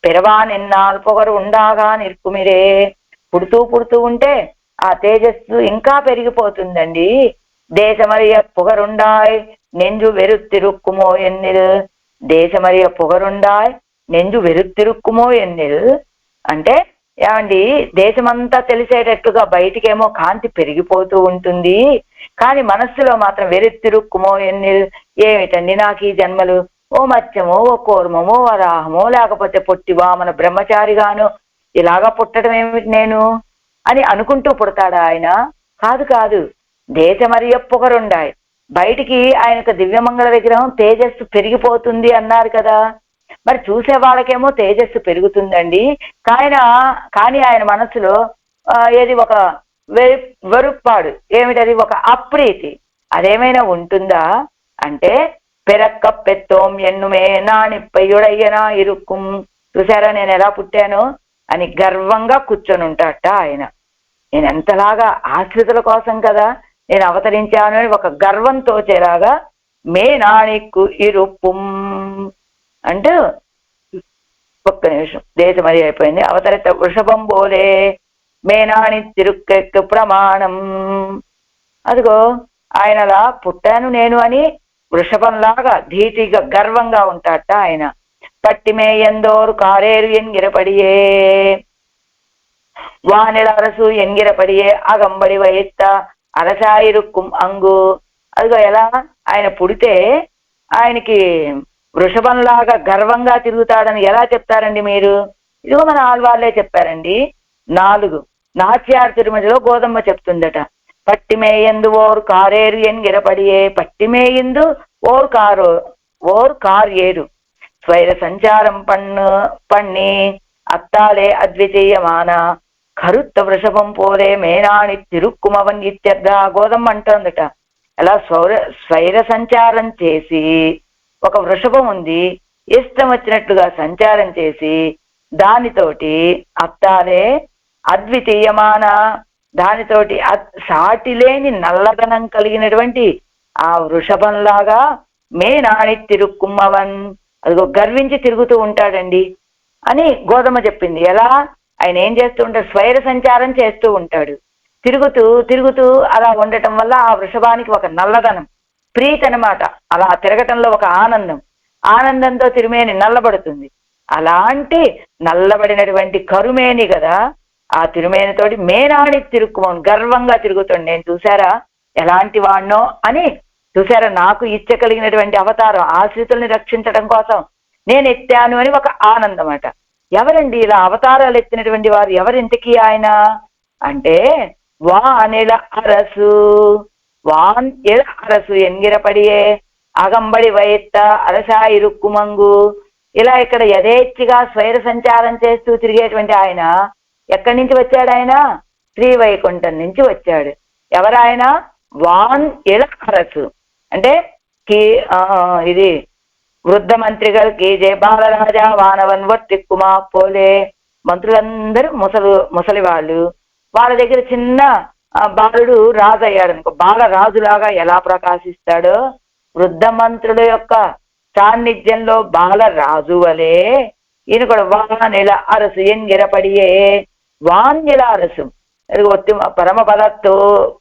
పిరవాన్ ఎన్నాళ్ళు పొగరు ఉండాగా నిற்కుమిరే. పుడుతూ పుడుతూ ఉంటే ఆ తేజస్సు ఇంకా పెరిగిపోతుందండి. దేశమరియ పొగరుండాయ్ నెంజు వెరుత్తిరుక్కుమో ఎన్నిల్. దేశమరియ పొగరుండాయ్ నెంజు వెరుత్తిరుక్కుమో ఎన్నిల్ అంటే ఏమండి, దేశమంతా తెలిసేటట్టుగా బయటికేమో కాంతి పెరిగిపోతూ ఉంటుంది, కానీ మనస్సులో మాత్రం వెరుత్తిరుక్కుమో ఎన్నిల్. ఏమిటండి నాకు ఈ జన్మలు, ఓ మత్స్యమో ఓ కూర్మమో వరాహమో లేకపోతే పొట్టి వామన బ్రహ్మచారిగాను ఇలాగా పుట్టడం ఏమిటి నేను అని అనుకుంటూ పుడతాడా ఆయన? కాదు కాదు. దేశమరియ పొగరుండాయి, బయటికి ఆయనకు దివ్యమంగళ విగ్రహం తేజస్సు పెరిగిపోతుంది అన్నారు కదా. మరి చూసే వాళ్ళకేమో తేజస్సు పెరుగుతుందండి, కానీ ఆయన మనసులో ఏది ఒక వెరుప్పాడు, ఏమిటది ఒక అప్రీతి, అదేమైనా ఉంటుందా అంటే పెరక్క పెత్తోం ఎన్నుమే నానిప్పయుడయ్యనా ఇరుక్కుం. చూసారా నేను ఎలా పుట్టాను అని గర్వంగా కూర్చొని ఉంటాట ఆయన. నేను ఎంతలాగా ఆశ్రితుల కోసం కదా నేను అవతరించాను అని ఒక గర్వంతో చేరాగా మే నాణిక్కు ఇరుప్పుం అంటూ ఒక్క నిమిషం దేశమది అయిపోయింది. అవతరిత వృషభం బోలే మేనాణి తిరుక్కెక్కు ప్రమాణం. అదిగో ఆయనలా పుట్టాను నేను అని వృషభంలాగా ధీటిగా గర్వంగా ఉంటాట ఆయన. పట్టిమే ఎందోరు కారేరు ఎన్గిరపడియే వానెల అరసు ఎన్గిరపడియే అగంబడి వైత్త అరసాయిరుక్కుం అంగు. అదిగో ఎలా ఆయన పుడితే ఆయనకి వృషభంలాగా గర్వంగా తిరుగుతాడని ఎలా చెప్తారండి మీరు? ఇదిగో మన ఆళ్వాళ్లే చెప్పారండి. 4 నాట్యార్ తిరుమతిలో గోదమ్మ చెప్తుందట. పట్టిమేయందు ఓర్ కారేరు ఎన్గిరపడియే. పట్టిమేయందు ఓర్ కార్ ఏరు స్వైర సంచారం పన్ని అత్తాలే అద్వితీయమాన కరుత్త వృషభం పోలే మేనాణి తిరుక్కుమవన్ ఇత్యర్థ. గోదమ్మ అంటోందట, అలా స్వైర సంచారం చేసి ఒక వృషభం ఉంది, ఇష్టం వచ్చినట్లుగా సంచారం చేసి దానితోటి అత్తాలే అద్వితీయమాన, దానితోటి సాటి లేని నల్లదనం కలిగినటువంటి ఆ వృషభంలాగా మేనాణి తిరుక్కుమ్మవన్, అదిగో గర్వించి తిరుగుతూ ఉంటాడండి అని గోదమ్మ చెప్పింది. ఎలా ఆయన ఏం చేస్తూ ఉంటాడు? స్వైర సంచారం చేస్తూ ఉంటాడు. తిరుగుతూ తిరుగుతూ అలా ఉండటం వల్ల ఆ వృషభానికి ఒక నల్లదనం, ప్రీతి అనమాట. అలా తిరగటంలో ఒక ఆనందంతో తిరుమేని నల్లబడుతుంది. అలాంటి నల్లబడినటువంటి కరుమేని కదా ఆ తిరుమేనితోటి మేనాణి తిరుక్కుమని గర్వంగా తిరుగుతాడు. నేను చూసారా ఎలాంటి వాణ్ణో అని, చూసారా నాకు ఇచ్చ కలిగినటువంటి అవతారం ఆశ్రితుల్ని రక్షించడం కోసం నేను ఎత్తాను అని ఒక ఆనందం అట. ఎవరండి ఇలా అవతారాలు ఎత్తినటువంటి వారు? ఎవరింతకీ ఆయన అంటే వానెల అరసు ఎన్గిరపడియే అగంబడి వైత్త అరసాయిరుక్కుమంగు. ఇలా ఇక్కడ యథేచ్ఛగా స్వైర సంచారం చేస్తూ తిరిగేటువంటి ఆయన ఎక్కడి నుంచి వచ్చాడు? ఆయన శ్రీవైకుంఠం నుంచి వచ్చాడు. ఎవరాయన? వాన్ ఎల అరసు అంటే ఇది వృద్ధ మంత్రిగల్ కీజే బాలరాజా వానవన్ వర్తిక్కుమా పోలే. మంత్రులందరూ ముసలి వాళ్ళు, వాళ్ళ దగ్గర చిన్న బాలుడు రాజు అయ్యాడు అనుకో, బాలరాజులాగా ఎలా ప్రకాశిస్తాడో వృద్ధ మంత్రుల యొక్క సాన్నిధ్యంలో బాలరాజు వలే ఈయన కూడా వానెల అరసు ఎన్గిరపడియే. వాన్యల అరసు ఒత్తి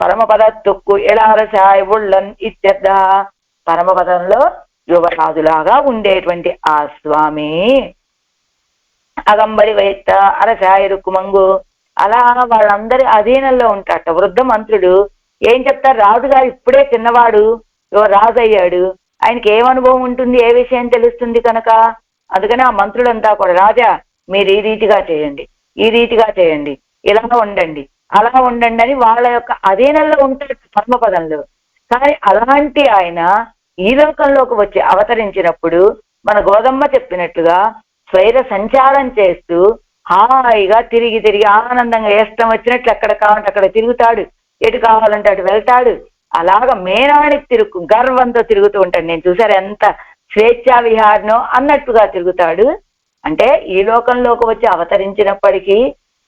పరమపదత్తుక్కు ఎలా అరసాయ్ ఉళ్ళన్ ఇత్యర్థ. పరమపదంలో యువరాజులాగా ఉండేటువంటి ఆ స్వామి అగంబడి వైత్త అరసాయిరుక్కుమంగు. అలా వాళ్ళందరి అధీనంలో ఉంటాట. వృద్ధ మంత్రుడు ఏం చెప్తారు? రాజుగారు ఇప్పుడే చిన్నవాడు, రాజు అయ్యాడు, ఆయనకి ఏం అనుభవం ఉంటుంది, ఏ విషయం తెలుస్తుంది కనుక అందుకని ఆ మంత్రులంతా కూడా రాజా మీరు ఈ రీతిగా చేయండి, ఈ రీతిగా చేయండి, ఇలా ఉండండి, అలా ఉండండి అని వాళ్ళ యొక్క అధీనంలో ఉంటాడు పరమపదంలో. కానీ అలాంటి ఆయన ఈ లోకంలోకి వచ్చి అవతరించినప్పుడు మన గోదమ్మ చెప్పినట్లుగా స్వైర సంచారం చేస్తూ హాయిగా తిరిగి తిరిగి ఆనందంగా ఇష్టం వచ్చినట్లు ఎక్కడ కావాలంటే అక్కడ తిరుగుతాడు, ఎటు కావాలంటే అటు వెళ్తాడు. అలాగా మేనానికి గర్వంతో తిరుగుతూ ఉంటాడు. నేను చూసారు ఎంత స్వేచ్ఛా విహారనో అన్నట్టుగా తిరుగుతాడు. అంటే ఈ లోకంలోకి వచ్చి అవతరించినప్పటికీ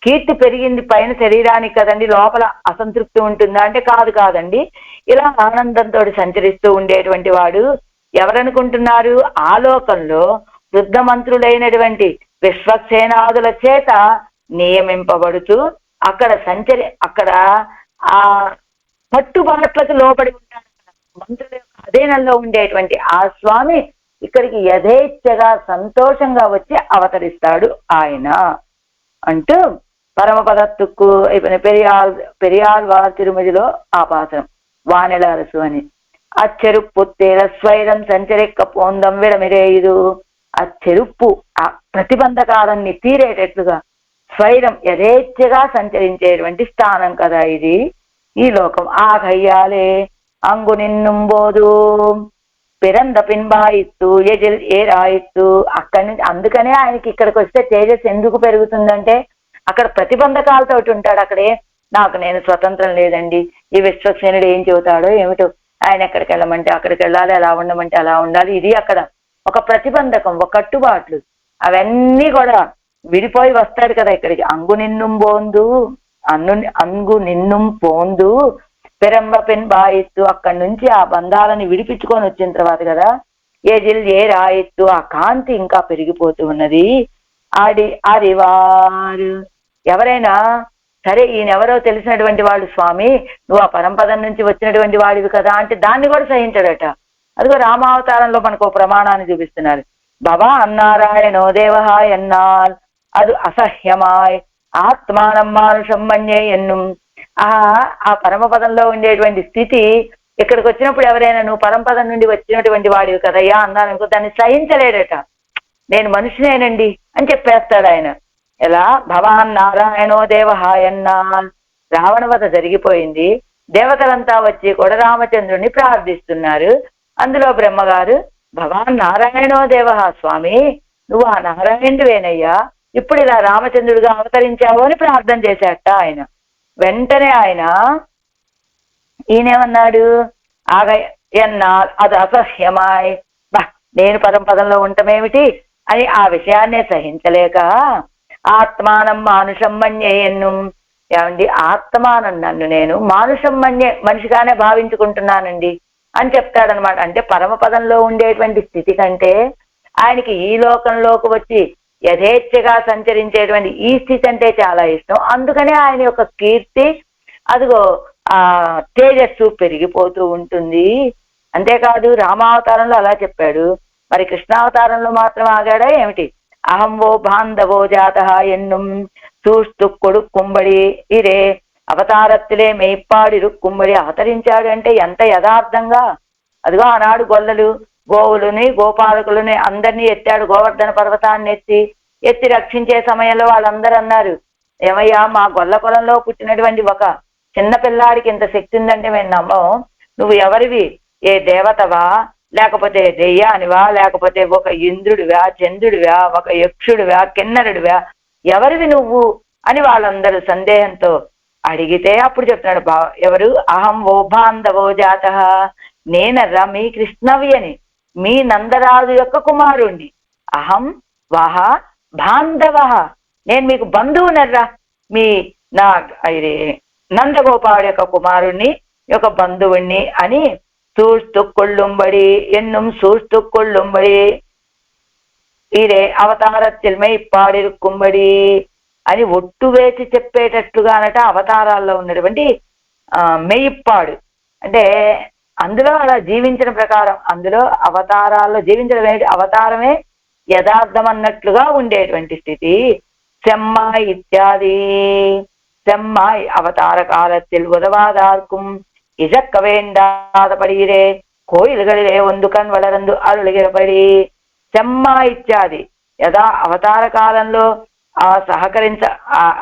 కీర్తి పెరిగింది పైన శరీరానికి కదండి, లోపల అసంతృప్తి ఉంటుందా అంటే కాదండి. ఇలా ఆనందంతో సంచరిస్తూ ఉండేటువంటి వాడు ఎవరనుకుంటున్నారు? ఆ లోకంలో వృద్ధ మంత్రులైనటువంటి విశ్వక్సేనాదుల చేత నియమింపబడుతూ అక్కడ ఆ కట్టుబాట్లకు లోబడి ఉంటాడు. మంత్రుల యొక్క అధీనంలో ఉండేటువంటి ఆ స్వామి ఇక్కడికి యథేచ్ఛగా సంతోషంగా వచ్చి అవతరిస్తాడు ఆయన అంటూ పరమపదత్తుకు పెరియాళ్వార్ తిరుమతిలో ఆపాసనం వానెల అరసు అని. అచ్చెరుప్పు తేల స్వైరం సంచరిక్క పోందం విడమిరేయుదు. ఆ చెరుప్పు ఆ ప్రతిబంధకాలన్నీ తీరేటట్లుగా స్వైరం యథేచ్ఛగా సంచరించేటువంటి స్థానం కదా ఇది ఈ లోకం. ఆగయ్యాలే అంగు నిన్నుంబోదు పిరంద పిన్బాయిత్తు ఎజిల్ ఏరాయిత్తు. అక్కడి నుంచి అందుకనే ఆయనకి ఇక్కడికి వస్తే తేజస్ ఎందుకు పెరుగుతుందంటే అక్కడ ప్రతిబంధకాలతో ఉంటాడు. అక్కడే నేను స్వతంత్రం లేదండి, ఈ విశ్వక్సేనుడు ఏం చెబుతాడో ఏమిటో, ఆయన ఎక్కడికి వెళ్ళమంటే అక్కడికి వెళ్ళాలి, అలా ఉండమంటే అలా ఉండాలి. ఇది అక్కడ ఒక ప్రతిబంధకం, ఒక కట్టుబాట్లు, అవన్నీ కూడా విడిపోయి వస్తాడు కదా ఇక్కడికి. అంగు నిన్నుం పోందు పెరంబ పెన్ బాయిత్తు. అక్కడి నుంచి ఆ బంధాలని విడిపించుకొని వచ్చిన తర్వాత కదా ఏ రాయిత్తు ఆ కాంతి ఇంకా పెరిగిపోతూ ఉన్నది. ఆడివారు ఎవరైనా సరే ఈయనెవరో తెలిసినటువంటి వాళ్ళు, స్వామి నువ్వు ఆ పరంపదం నుంచి వచ్చినటువంటి వాడివి కదా అంటే దాన్ని కూడా సహించడట. అదిగో రామావతారంలో మనకు ప్రమాణాన్ని చూపిస్తున్నారు. భవాన్ నారాయణో దేవహ ఎన్నాల్ అది అసహ్యమాయ్ ఆత్మానం మానుషం మన్యే ఎన్ను. ఆ పరమపదంలో ఉండేటువంటి స్థితి ఇక్కడికి వచ్చినప్పుడు ఎవరైనా నువ్వు పరంపదం నుండి వచ్చినటువంటి వాడివి కదయ్యా అన్నారనుకో, దాన్ని సహించలేడట. నేను మనిషినేనండి అని చెప్పేస్తాడు ఆయన. ఎలా? భవాన్ నారాయణో దేవహ ఎన్నాల్. రావణ వధ జరిగిపోయింది, దేవతలంతా వచ్చి కూడా రామచంద్రుని ప్రార్థిస్తున్నారు. అందులో బ్రహ్మగారు భవాన్ నారాయణో దేవహ, స్వామి నువ్వు ఆ నారాయణుడివేనయ్యా, ఇప్పుడు ఇలా రామచంద్రుడిగా అవతరించావు అని ప్రార్థన చేశాట ఆయన. వెంటనే ఈయనేమన్నాడు? ఎన్నాల్ అది అసహ్యమాయ్, నేను పరంపదంలో ఉండటమేమిటి అని ఆ విషయాన్నే సహించలేక ఆత్మానం మానుషం మన్యేయన్ను. ఏమండి, ఆత్మానం నన్ను నేను మానుషం మనిషిగానే భావించుకుంటున్నానండి అని చెప్తాడనమాట. అంటే పరమపదంలో ఉండేటువంటి స్థితి కంటే ఆయనకి ఈ లోకంలోకి వచ్చి యథేచ్ఛగా సంచరించేటువంటి ఈ స్థితి అంటే చాలా ఇష్టం. అందుకనే ఆయన యొక్క కీర్తి అదిగో ఆ తేజస్సు పెరిగిపోతూ ఉంటుంది. అంతేకాదు రామావతారంలో అలా చెప్పాడు, మరి కృష్ణావతారంలో మాత్రం ఆగాడా ఏమిటి? అహం ఓ బాంధవో జాత ఎన్నుం చూస్తూ కొడుకుంబడి ఇరే అవతారత్తులే మెయిప్పాడిరు కుంబడి. అవతరించాడు అంటే ఎంత యథార్థంగా. అదిగో ఆనాడు గోవులని గోపాలకులని అందరినీ ఎత్తాడు. గోవర్ధన పర్వతాన్ని ఎత్తి రక్షించే సమయంలో వాళ్ళందరూ అన్నారు, ఏమయ్యా మా గొల్ల కులంలో పుట్టినటువంటి ఒక చిన్న పిల్లాడికి ఇంత శక్తి ఉందంటే మేము నమ్మం. నువ్వు ఎవరివి? ఏ దేవతవా, లేకపోతే దెయ్యానివా, లేకపోతే ఒక ఇంద్రుడివా, చంద్రుడివా, ఒక యక్షుడివా, కిన్నరుడివా, ఎవరివి నువ్వు అని వాళ్ళందరూ సందేహంతో అడిగితే అప్పుడు చెప్తున్నాడు ఎవరు? అహం ఓ బాంధవో జాత, నేనర్రా మీ కృష్ణవి అని, మీ నందరాజు యొక్క కుమారుణ్ణి. అహం వహ బాంధవ, నేను మీకు బంధువునర్రా, మీ నా నందగోపాడు యొక్క కుమారుణ్ణి యొక్క బంధువుణ్ణి అని చూస్తూ కొళ్ళుంబడి ఎన్నుం చూస్తూ కొళ్ళుంబడి ఇదే అవతారத்தில் మెయిప్పాడిరుక్కుమ్మడి అని ఒట్టు వేసి చెప్పేటట్లుగానట అవతారాల్లో ఉన్నటువంటి మెయిప్పాడు అంటే అందులో అలా జీవించిన ప్రకారం, అందులో అవతారాల్లో జీవించడం ఏంటి? అవతారమే యథార్థం అన్నట్లుగా ఉండేటువంటి స్థితి. செம்மாய் இத்தியாதி செம்மாய் அவதார காலத்தில் உதவாதார்க்கும் இசக்க வேண்டாதபடியிலே கோயில்களிலே ஒன்று கண் వளరందు అరుళగిరబడి. చెమ్మా ఇత్యాది యథా అవతార కాలంలో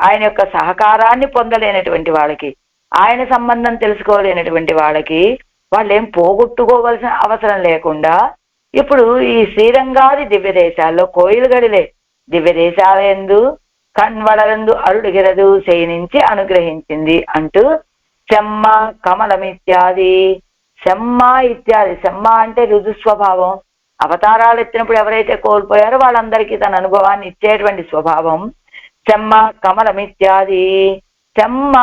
ఆయన యొక్క సహకారాన్ని పొందలేనటువంటి వాళ్ళకి, ఆయన సంబంధం తెలుసుకోలేనటువంటి వాళ్ళకి, వాళ్ళేం పోగొట్టుకోవలసిన అవసరం లేకుండా ఇప్పుడు ఈ శ్రీరంగాది దివ్య దేశాల్లో కోయిలు గడిలే దివ్య దేశాలయందు కణ్వడలందు అరుడిగిరదు శయనించి అనుగ్రహించింది అంటూ చెమ్మ కమలమిత్యాది. శమ్మ ఇత్యాది, శమ్మ అంటే రుజు స్వభావం. అవతారాలు ఎత్తినప్పుడు ఎవరైతే కోల్పోయారో వాళ్ళందరికీ తన అనుభవాన్ని ఇచ్చేటువంటి స్వభావం. చెమ్మ కమలమిత్యాది. చెమ్మ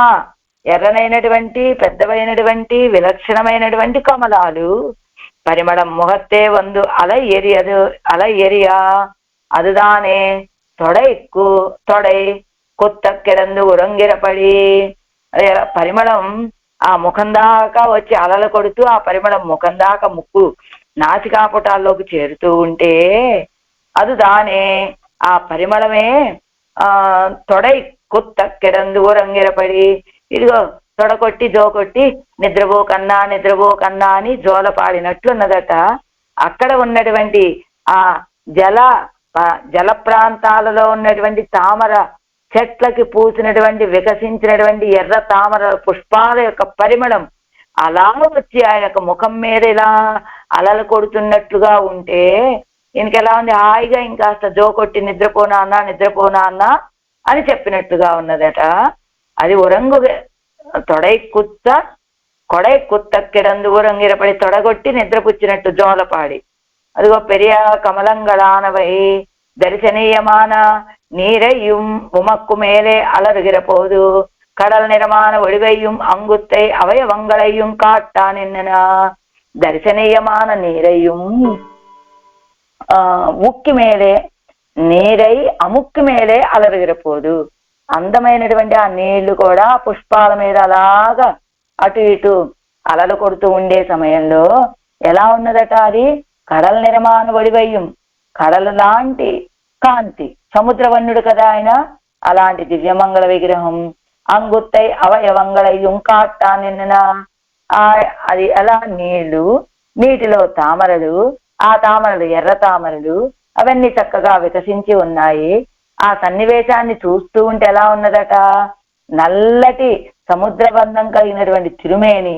ఎర్రనైనటువంటి పెద్దవైనటువంటి విలక్షణమైనటువంటి కమలాలు. పరిమళం ముఖత్తే వందు అలై ఎరియదు అలై ఎరియా அதுதானே తొడై కొత్త కిడందు ఉరంగిరపడి. పరిమళం ఆ ముఖం దాకా వచ్చి అలలు కొడుతూ ఆ పరిమళం ముఖం దాకా ముక్కు నాసికాపుటాల్లోకి చేరుతూ ఉంటే அதுதானே ఆ పరిమళమే తొడై కొత్త కిడందు ఉరంగిరపడి. ఇదిగో తొడకొట్టి జోకొట్టి నిద్రపో కన్నా అని జోలపాడినట్లున్నదట. అక్కడ ఉన్నటువంటి ఆ జల ప్రాంతాలలో ఉన్నటువంటి తామర చెట్లకి పూసినటువంటి వికసించినటువంటి ఎర్ర తామర పుష్పాల యొక్క పరిమళం అలా వచ్చి ఆయన యొక్క ముఖం మీద ఇలా అలలు కొడుతున్నట్లుగా ఉంటే ఈయనకెలా ఉంది, హాయిగా ఇంకాస్త జోకొట్టి నిద్రపోనా అన్నా అని చెప్పినట్లుగా ఉన్నదట. అది ఉరంగు కొడై కుత్త కిడందు ఉరంగిరపడి తొడగొట్టి నిద్రపుచ్చినట్టు జోలపాడి. அதுவோ பெரிய கமலங்களானவை தரிசனீயமான நீரையும் உமக்கு மேலே அலறுகிற போது கடல் நிறமான ஒளிவையும் அங்குத்தை அவயவங்களையும் காட்டான் என்னனா. దర్శనీయమాన నీరయ్యం ముక్కి మేలే నీరై అముక్కి మేలే అలరిగిరపోదు. అందమైనటువంటి ఆ నీళ్లు కూడా పుష్పాల మీద అలాగా అటు ఇటు అలలు కొడుతూ ఉండే సమయంలో ఎలా ఉన్నదట, అది కడల నిర్మాణ వడివయ్యం, కడల లాంటి కాంతి, సముద్రవన్నుడు కదా ఆయన, అలాంటి దివ్యమంగళ విగ్రహం. అంగుత్తై అవయవంగళయ్యం కాట్టా నిన్న అది ఎలా నీళ్లు, నీటిలో తామరలు, ఆ తామరలు ఎర్ర తామరలు అవన్నీ చక్కగా వికసించి ఉన్నాయి. ఆ సన్నివేశాన్ని చూస్తూ ఉంటే ఎలా ఉన్నదట, నల్లటి సముద్రబంధం కలిగినటువంటి తిరుమేని,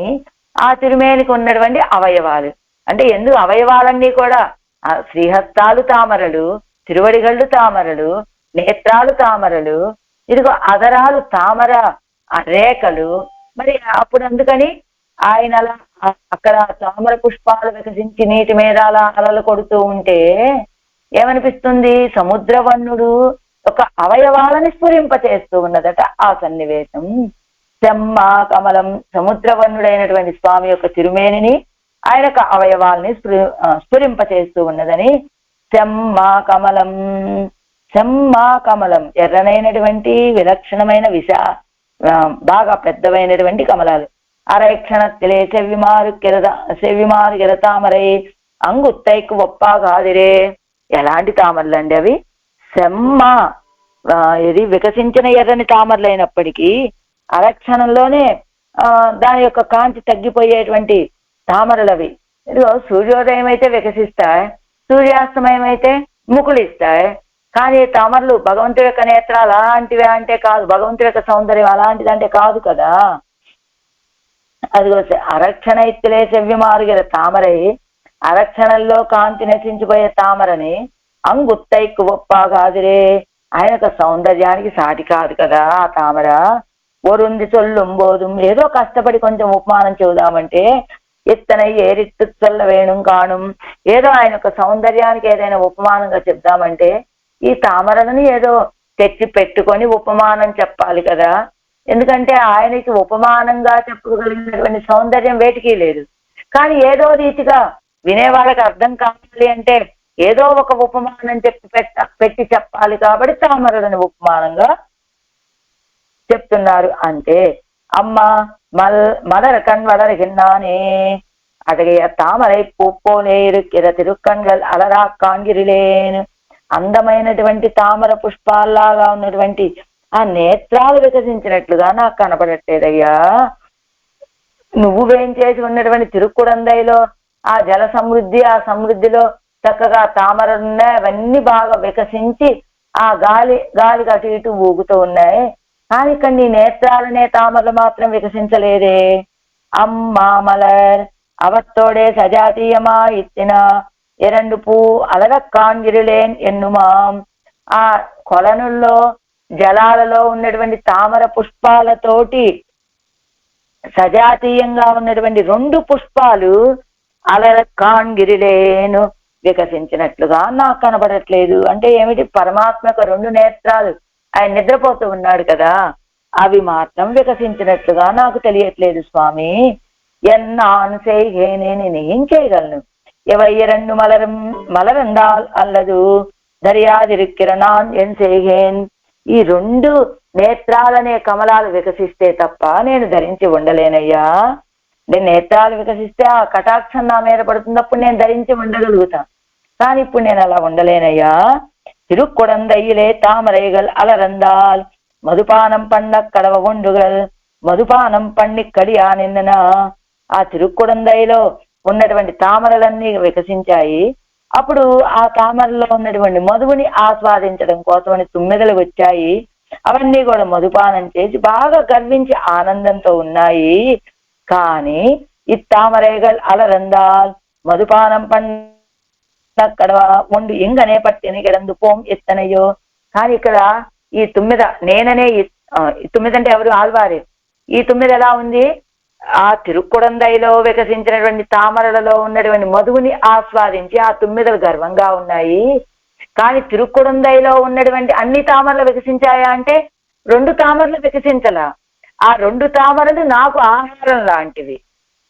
ఆ తిరుమేనికి ఉన్నటువంటి అవయవాలు అంటే ఎందుకు అవయవాలన్నీ కూడా శ్రీహస్తాలు తామరలు, తిరువడిగళ్ళు తామరలు, నేత్రాలు తామరలు, ఇదిగో అదరాలు తామర రేఖలు. మరి అప్పుడు అందుకని ఆయన అలా అక్కడ తామర పుష్పాలు వికసించి నీటి మీద అలా అలలు కొడుతూ ఉంటే ఏమనిపిస్తుంది, సముద్రవన్నుడు ఒక అవయవాలని స్ఫురింపచేస్తూ ఉన్నదట ఆ సన్నివేశం. చెమ్మ కమలం, సముద్రవన్నుడైనటువంటి స్వామి యొక్క తిరుమేనిని ఆయన యొక్క అవయవాల్ని స్ఫురింపచేస్తూ ఉన్నదని చెమ్మ కమలం. చెమ్మ కమలం ఎర్రనైనటువంటి విలక్షణమైన బాగా పెద్దవైనటువంటి కమలాలు. అరైక్షణత్తిలే సెవ్విమారు గిరతామరై అంగుత్తైకు ఒప్పాగాదిరే. ఎలాంటి తామరలు అండి అవి, సెమ్మ ఇది వికసించిన ఎర్రని తామరలు అయినప్పటికీ అరక్షణంలోనే దాని యొక్క కాంతి తగ్గిపోయేటువంటి తామరలు అవి. ఇదిగో సూర్యోదయం అయితే వికసిస్తాయి, సూర్యాస్తమయం అయితే ముకులిస్తాయి. కానీ తామరలు భగవంతుడి యొక్క నేత్రాలు అలాంటివి అంటే కాదు, భగవంతుడి యొక్క సౌందర్యం అలాంటిదంటే కాదు కదా. అదిగో అరక్షణ ఎత్తులే సెవ్విమారుగిన తామరై, అరక్షణంలో కాంతి నశించిపోయే తామరని అంగుత్తైకు ఒప్పాగాదిరే. ఆయన యొక్క సౌందర్యానికి సాటి కాదు కదా ఆ తామర. ఒరుంది చొల్లుంబోదుం, ఏదో కష్టపడి కొంచెం ఉపమానం చెబుదామంటే ఎత్తనై ఏరిత్తు చొల్ల వేణుం కాణం, ఏదో ఆయన యొక్క సౌందర్యానికి ఏదైనా ఉపమానంగా చెప్దామంటే ఈ తామరలను ఏదో తెచ్చి పెట్టుకొని ఉపమానం చెప్పాలి కదా. ఎందుకంటే ఆయనకి ఉపమానంగా చెప్పగలిగినటువంటి సౌందర్యం వేటికి లేదు. కానీ ఏదో రీతిగా వినేవాళ్ళకి అర్థం కావాలి అంటే ఏదో ఒక ఉపమానం పెట్టి చెప్పాలి కాబట్టి తామరలను ఉపమానంగా చెప్తున్నారు అంతే. అమ్మ మలర్ కண் வளர்கின்றானே அழகிய தாமரை பூப்போலே இருக்கிற తిరుక్కణ్கள் అలరా కాంగిరిలేను. అందమైనటువంటి తామర పుష్పాల్లాగా ఉన్నటువంటి ఆ నేత్రాలు వికసించినట్లుగా నాకు కనపడట్లేదయ్యా. నువ్వు వేయించేసి ఉన్నటువంటి తిరుక్కుడందైలో ఆ జల సమృద్ధి, ఆ సమృద్ధిలో చక్కగా తామరలున్నాయి, అవన్నీ బాగా వికసించి ఆ గాలికి అటు ఇటు ఊగుతూ ఉన్నాయి. కానీ ఇక్కడ నీ నేత్రాలనే తామరలు మాత్రం వికసించలేదే. అమ్మా మలర్ అవత్తోడే సజాతీయమా ఇత్తిన ఎరండు పూ అలర కాంగిరిలేన్ ఎన్నుమాం. ఆ కొలనుల్లో జలాలలో ఉన్నటువంటి తామర పుష్పాలతోటి సజాతీయంగా ఉన్నటువంటి 2 పుష్పాలు అలరకాన్గిరిలేను వికసించినట్లుగా నాకు కనబడట్లేదు. అంటే ఏమిటి? పరమాత్మకు 2 నేత్రాలు, ఆయన నిద్రపోతూ ఉన్నాడు కదా, అవి మాత్రం వికసించినట్లుగా నాకు తెలియట్లేదు స్వామి. ఎన్నాను చేయగేనే, నేను ఏం చేయగలను? ఎవయ్య2 మలరందాల్ అల్లదు దర్యాదిరిక్కిరణాన్ ఎన్ చేయగేన్. ఈ 2 నేత్రాలనే కమలాలు వికసిస్తే తప్ప నేను ధరించి ఉండలేనయ్యా. నేను నేత్రాలు వికసిస్తే ఆ కటాక్షం నా మీద పడుతున్నప్పుడు నేను ధరించి ఉండగలుగుతాను, కానీ ఇప్పుడు నేను అలా ఉండలేనయ్యా. తిరుక్కుడందయ్యలే తామరైగల్ అలరందాల్ మధుపానం పండ కడవ వండుగల్. మధుపానం పండి కడియా నిందన. ఆ తిరుక్కుడందయిలో ఉన్నటువంటి తామరలన్నీ వికసించాయి. అప్పుడు ఆ తామరలో ఉన్నటువంటి మధువుని ఆస్వాదించడం కోసమని తుమ్మెదలు వచ్చాయి. అవన్నీ కూడా మధుపానం చేసి బాగా గర్వించి ఆనందంతో ఉన్నాయి. కానీ ఈ తామరేగల్ అలరందాల్ మధుపానం పండ కడవ వండు ఇంగనే పట్టిన కిడందు పోం ఎత్తనయ్యో. కానీ ఇక్కడ ఈ తుమ్మెద నేననే, ఈ తుమ్మెద అంటే ఎవరు? ఆళ్వారే. ఈ తుమ్మెద ఎలా ఉంది? ఆ తిరుక్కుడందైలో వికసించినటువంటి తామరలలో ఉన్నటువంటి మధువుని ఆస్వాదించి ఆ తుమ్మెదలు గర్వంగా ఉన్నాయి. కానీ తిరుక్కుడందైలో ఉన్నటువంటి అన్ని తామరలు వికసించాయా అంటే 2 తామరలు వికసించలా. ఆ 2 తామరలు నాకు ఆహారం లాంటివి.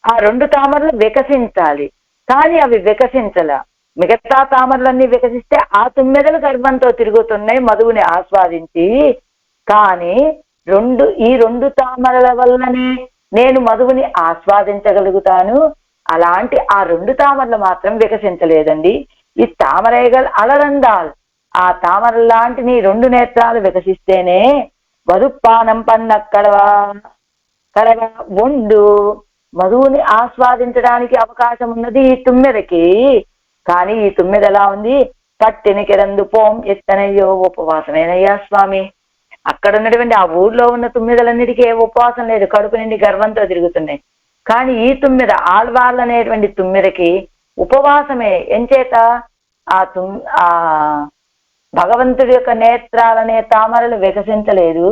ఆ 2 తామరలు వికసించాలి, కానీ అవి వికసించలా. మిగతా తామరలన్నీ వికసిస్తే ఆ తుమ్మెదలు గర్భంతో తిరుగుతున్నాయి మధువుని ఆస్వాదించి. కానీ ఈ 2 తామరల వల్లనే నేను మధువుని ఆస్వాదించగలుగుతాను. అలాంటి ఆ 2 తామరలు మాత్రం వికసించలేదండి. ఈ తామరేగల్ అలరందాల్, ఆ తామర లాంటి నీ 2 నేత్రాలు వికసిస్తేనే మధుపానం పన్న కడవ వండు మధువుని ఆస్వాదించడానికి అవకాశం ఉన్నది ఈ తుమ్మెదకి. కానీ ఈ తుమ్మెద ఎలా ఉంది? పట్టిన కిరందు పోం ఎత్తనయ్యో. ఉపవాసమేనయ్యా స్వామి. అక్కడ ఉన్నటువంటి ఆ ఊర్లో ఉన్న తుమ్మెదలన్నిటికీ ఏ ఉపవాసం లేదు, కడుపు నిండి గర్వంతో తిరుగుతున్నాయి. కానీ ఈ తుమ్మెద, ఆళ్వార్లు అనేటువంటి తుమ్మెదకి ఉపవాసమే. ఎంచేత ఆ భగవంతుడి యొక్క నేత్రాలనే తామరలు వికసించలేదు.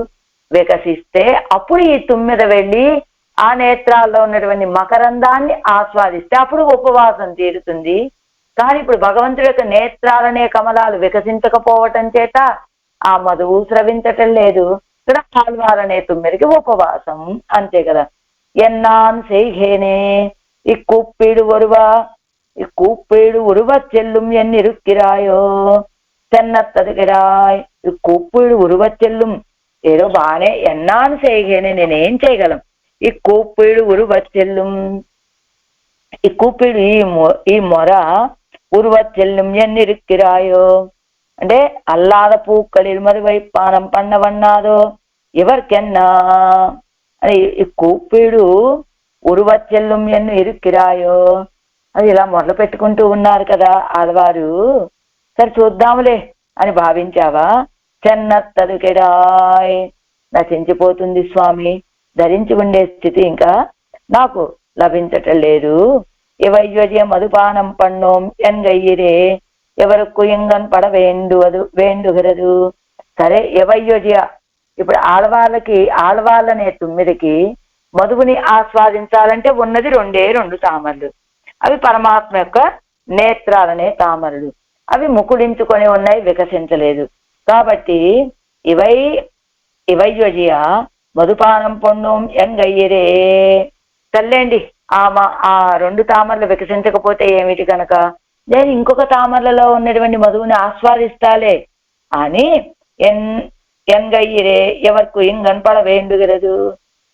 వికసిస్తే అప్పుడు ఈ తుమ్మెద వెళ్ళి ఆ నేత్రాల్లో ఉన్నటువంటి మకరందాన్ని ఆస్వాదిస్తే అప్పుడు ఉపవాసం తీరుతుంది. కానీ ఇప్పుడు భగవంతుడి యొక్క నేత్రాలనే కమలాలు వికసించకపోవటం చేత ఆ మధువు స్రవించటం లేదు. ఇక్కడ ఆళ్వారనే తుమ్మెదకి ఉపవాసం, అంతే కదా. ఎన్నాన్ செய்கேனே இக்கூப்பீடு உருவ செல்லும் என் இருக்கிறாயோ చెన్నత్తదిగిరాయ్. ఈ కూప్పీడు ఉరువ చెల్లుం, ఏదో బానే. ఎన్నాను చేయగేనే, నేనేం చేయగలం? ఈ కూప్పీడు ఉరువ చెల్లుం, ఈ కూప్పీడు ఈ మొర ఉరువ చెల్లుం ఎన్నిరుక్కిరాయో అంటే అల్లాద పూక్களில் మరువైపానం పన్నవన్నాదో ఎవరికెన్నా అని. ఈ కూప్పీడు ఉరువ చెల్లుం ఎన్ను ఇరుక్కిరాయో, అది ఇలా మొదలు పెట్టుకుంటూ ఉన్నారు కదా ఆడవారు. సరే చూద్దాములే అని భావించావా? చెన్నత్తదుకెడాయ్, నశించిపోతుంది స్వామి. ధరించి ఉండే స్థితి ఇంకా నాకు లభించటం లేదు. ఇవయ్యోజ మధుపానం పన్నోం ఎంగయ్యిరే ఎవరికి ఇంగన్ పడ వేండుగరదు. సరే ఎవయ్యోజ, ఇప్పుడు ఆడవాళ్ళనే తుమ్మిదికి మధువుని ఆస్వాదించాలంటే ఉన్నది 2 తామరలు. అవి పరమాత్మ యొక్క నేత్రాలనే తామరలు. అవి ముకుళించుకొని ఉన్నాయి, వికసించలేదు. కాబట్టి ఇవయ్యోజియ మధుపానం పొన్నోం ఎంగయ్యరే. తల్లేండి, ఆ 2 తామరలు వికసించకపోతే ఏమిటి కనుక నేను ఇంకొక తామరలలో ఉన్నటువంటి మధువుని ఆస్వాదిస్తాలే అని ఎంగయ్యరే ఎవరికి ఇంగన్పడ వేండుగరదు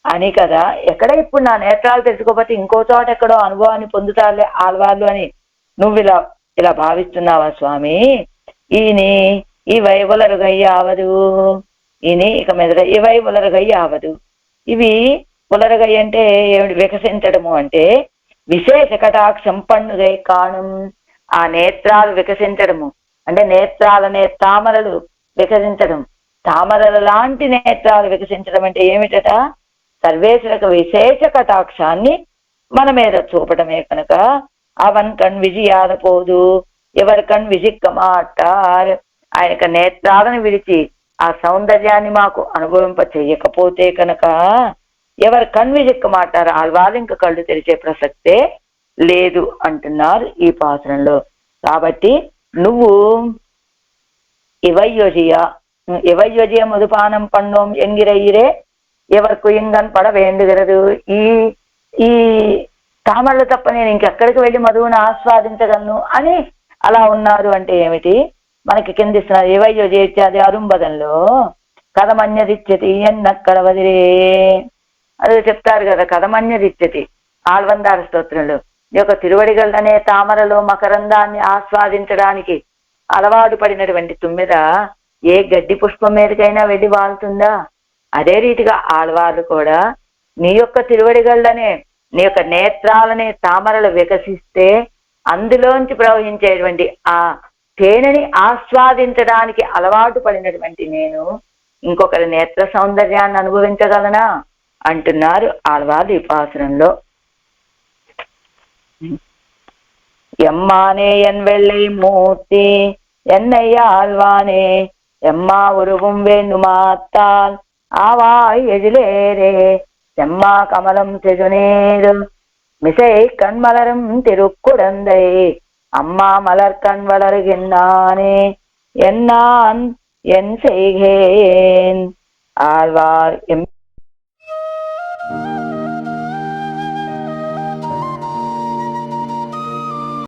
అని కదా. ఎక్కడ ఇప్పుడు నా నేత్రాలు తెచ్చుకోకపోతే ఇంకో చోట ఎక్కడో అనుభవాన్ని పొందుతారులే ఆళ్వార్లు అని నువ్వు ఇలా భావిస్తున్నావా స్వామి? ఈని ఈ వైవులరుగయ్యావదు, ఈని ఇక మెదడ ఈ వైవులరుగయ్యావదు. ఇవి ఉలరగై అంటే ఏమిటి? వికసించడము అంటే విశేష కటాక్షం పండుగై కాణం. ఆ నేత్రాలు వికసించడము అంటే నేత్రాలనే తామరలు వికసించడం, తామరల లాంటి నేత్రాలు వికసించడం అంటే ఏమిటట? సర్వేశ్వరకు విశేష కటాక్షాన్ని మన మీద చూపటమే కనుక అవన్ కణ్ విజయాద పోదు ఎవరి కణ్ విజిక్క మాటార్ ఆయన యొక్క నేత్రాలను విడిచి ఆ సౌందర్యాన్ని మాకు అనుభవింప చెయ్యకపోతే కనుక ఎవరు కన్ను చిక్కమాటారు ఆళ్వారు ఇంకా కళ్ళు తెరిచే ప్రసక్తే లేదు అంటున్నారు ఈ పాసరంలో. కాబట్టి నువ్వు இவையொழிய மதுபானம் பண்ணோம் என்கிறையிரே ఎవరికి ఇంగన్ పడ వేండుగరదు. ఈ ఈ తామరలు తప్ప నేను ఇంకెక్కడికి వెళ్ళి మధువును ఆస్వాదించగలను అని అలా ఉన్నారు అంటే ఏమిటి? మనకి కిందిస్తున్నారు ఇవయ్యొజేత్యాది అరుంబదంలో కథమన్యదిచ్చతి ఎన్నక్కడ వదిలే అది చెప్తారు కదా. కథమన్యదిచ్చతి ఆళ్వందార స్తోత్రంలో ఈ యొక్క తిరువడిగలనే తామరలో మకరందాన్ని ఆస్వాదించడానికి అలవాటు పడినటువంటి తుమ్మెద ఏ గడ్డి పుష్పం మీదకైనా వెళ్ళి వాళ్తుందా? అదే రీతిగా ఆళ్వార్లు కూడా నీ యొక్క తిరువడిగళ్ళనే నీ యొక్క నేత్రాలనే తామరలు వికసిస్తే అందులోంచి ప్రవహించేటువంటి ఆ తేనెని ఆస్వాదించడానికి అలవాటు పడినటువంటి నేను ఇంకొకరి నేత్ర సౌందర్యాన్ని అనుభవించగలనా అంటున్నారు ఆళ్వార్లు ఈ పాసురంలో. எம்மானே என் வெள்ளை மூர்த்தி என்னை ஆழ்வானே எம்மா உருவும் வேண்டுமாத்தால் ஆவாய் எழிலேரே செம்மா கமலம் செதுநேரு மிசை கண்மலரும் திருக்குடந்தை அம்மா மலர் கண் வளருகின்றானே என்னான் என் செய்கேன். ஆழ்வார்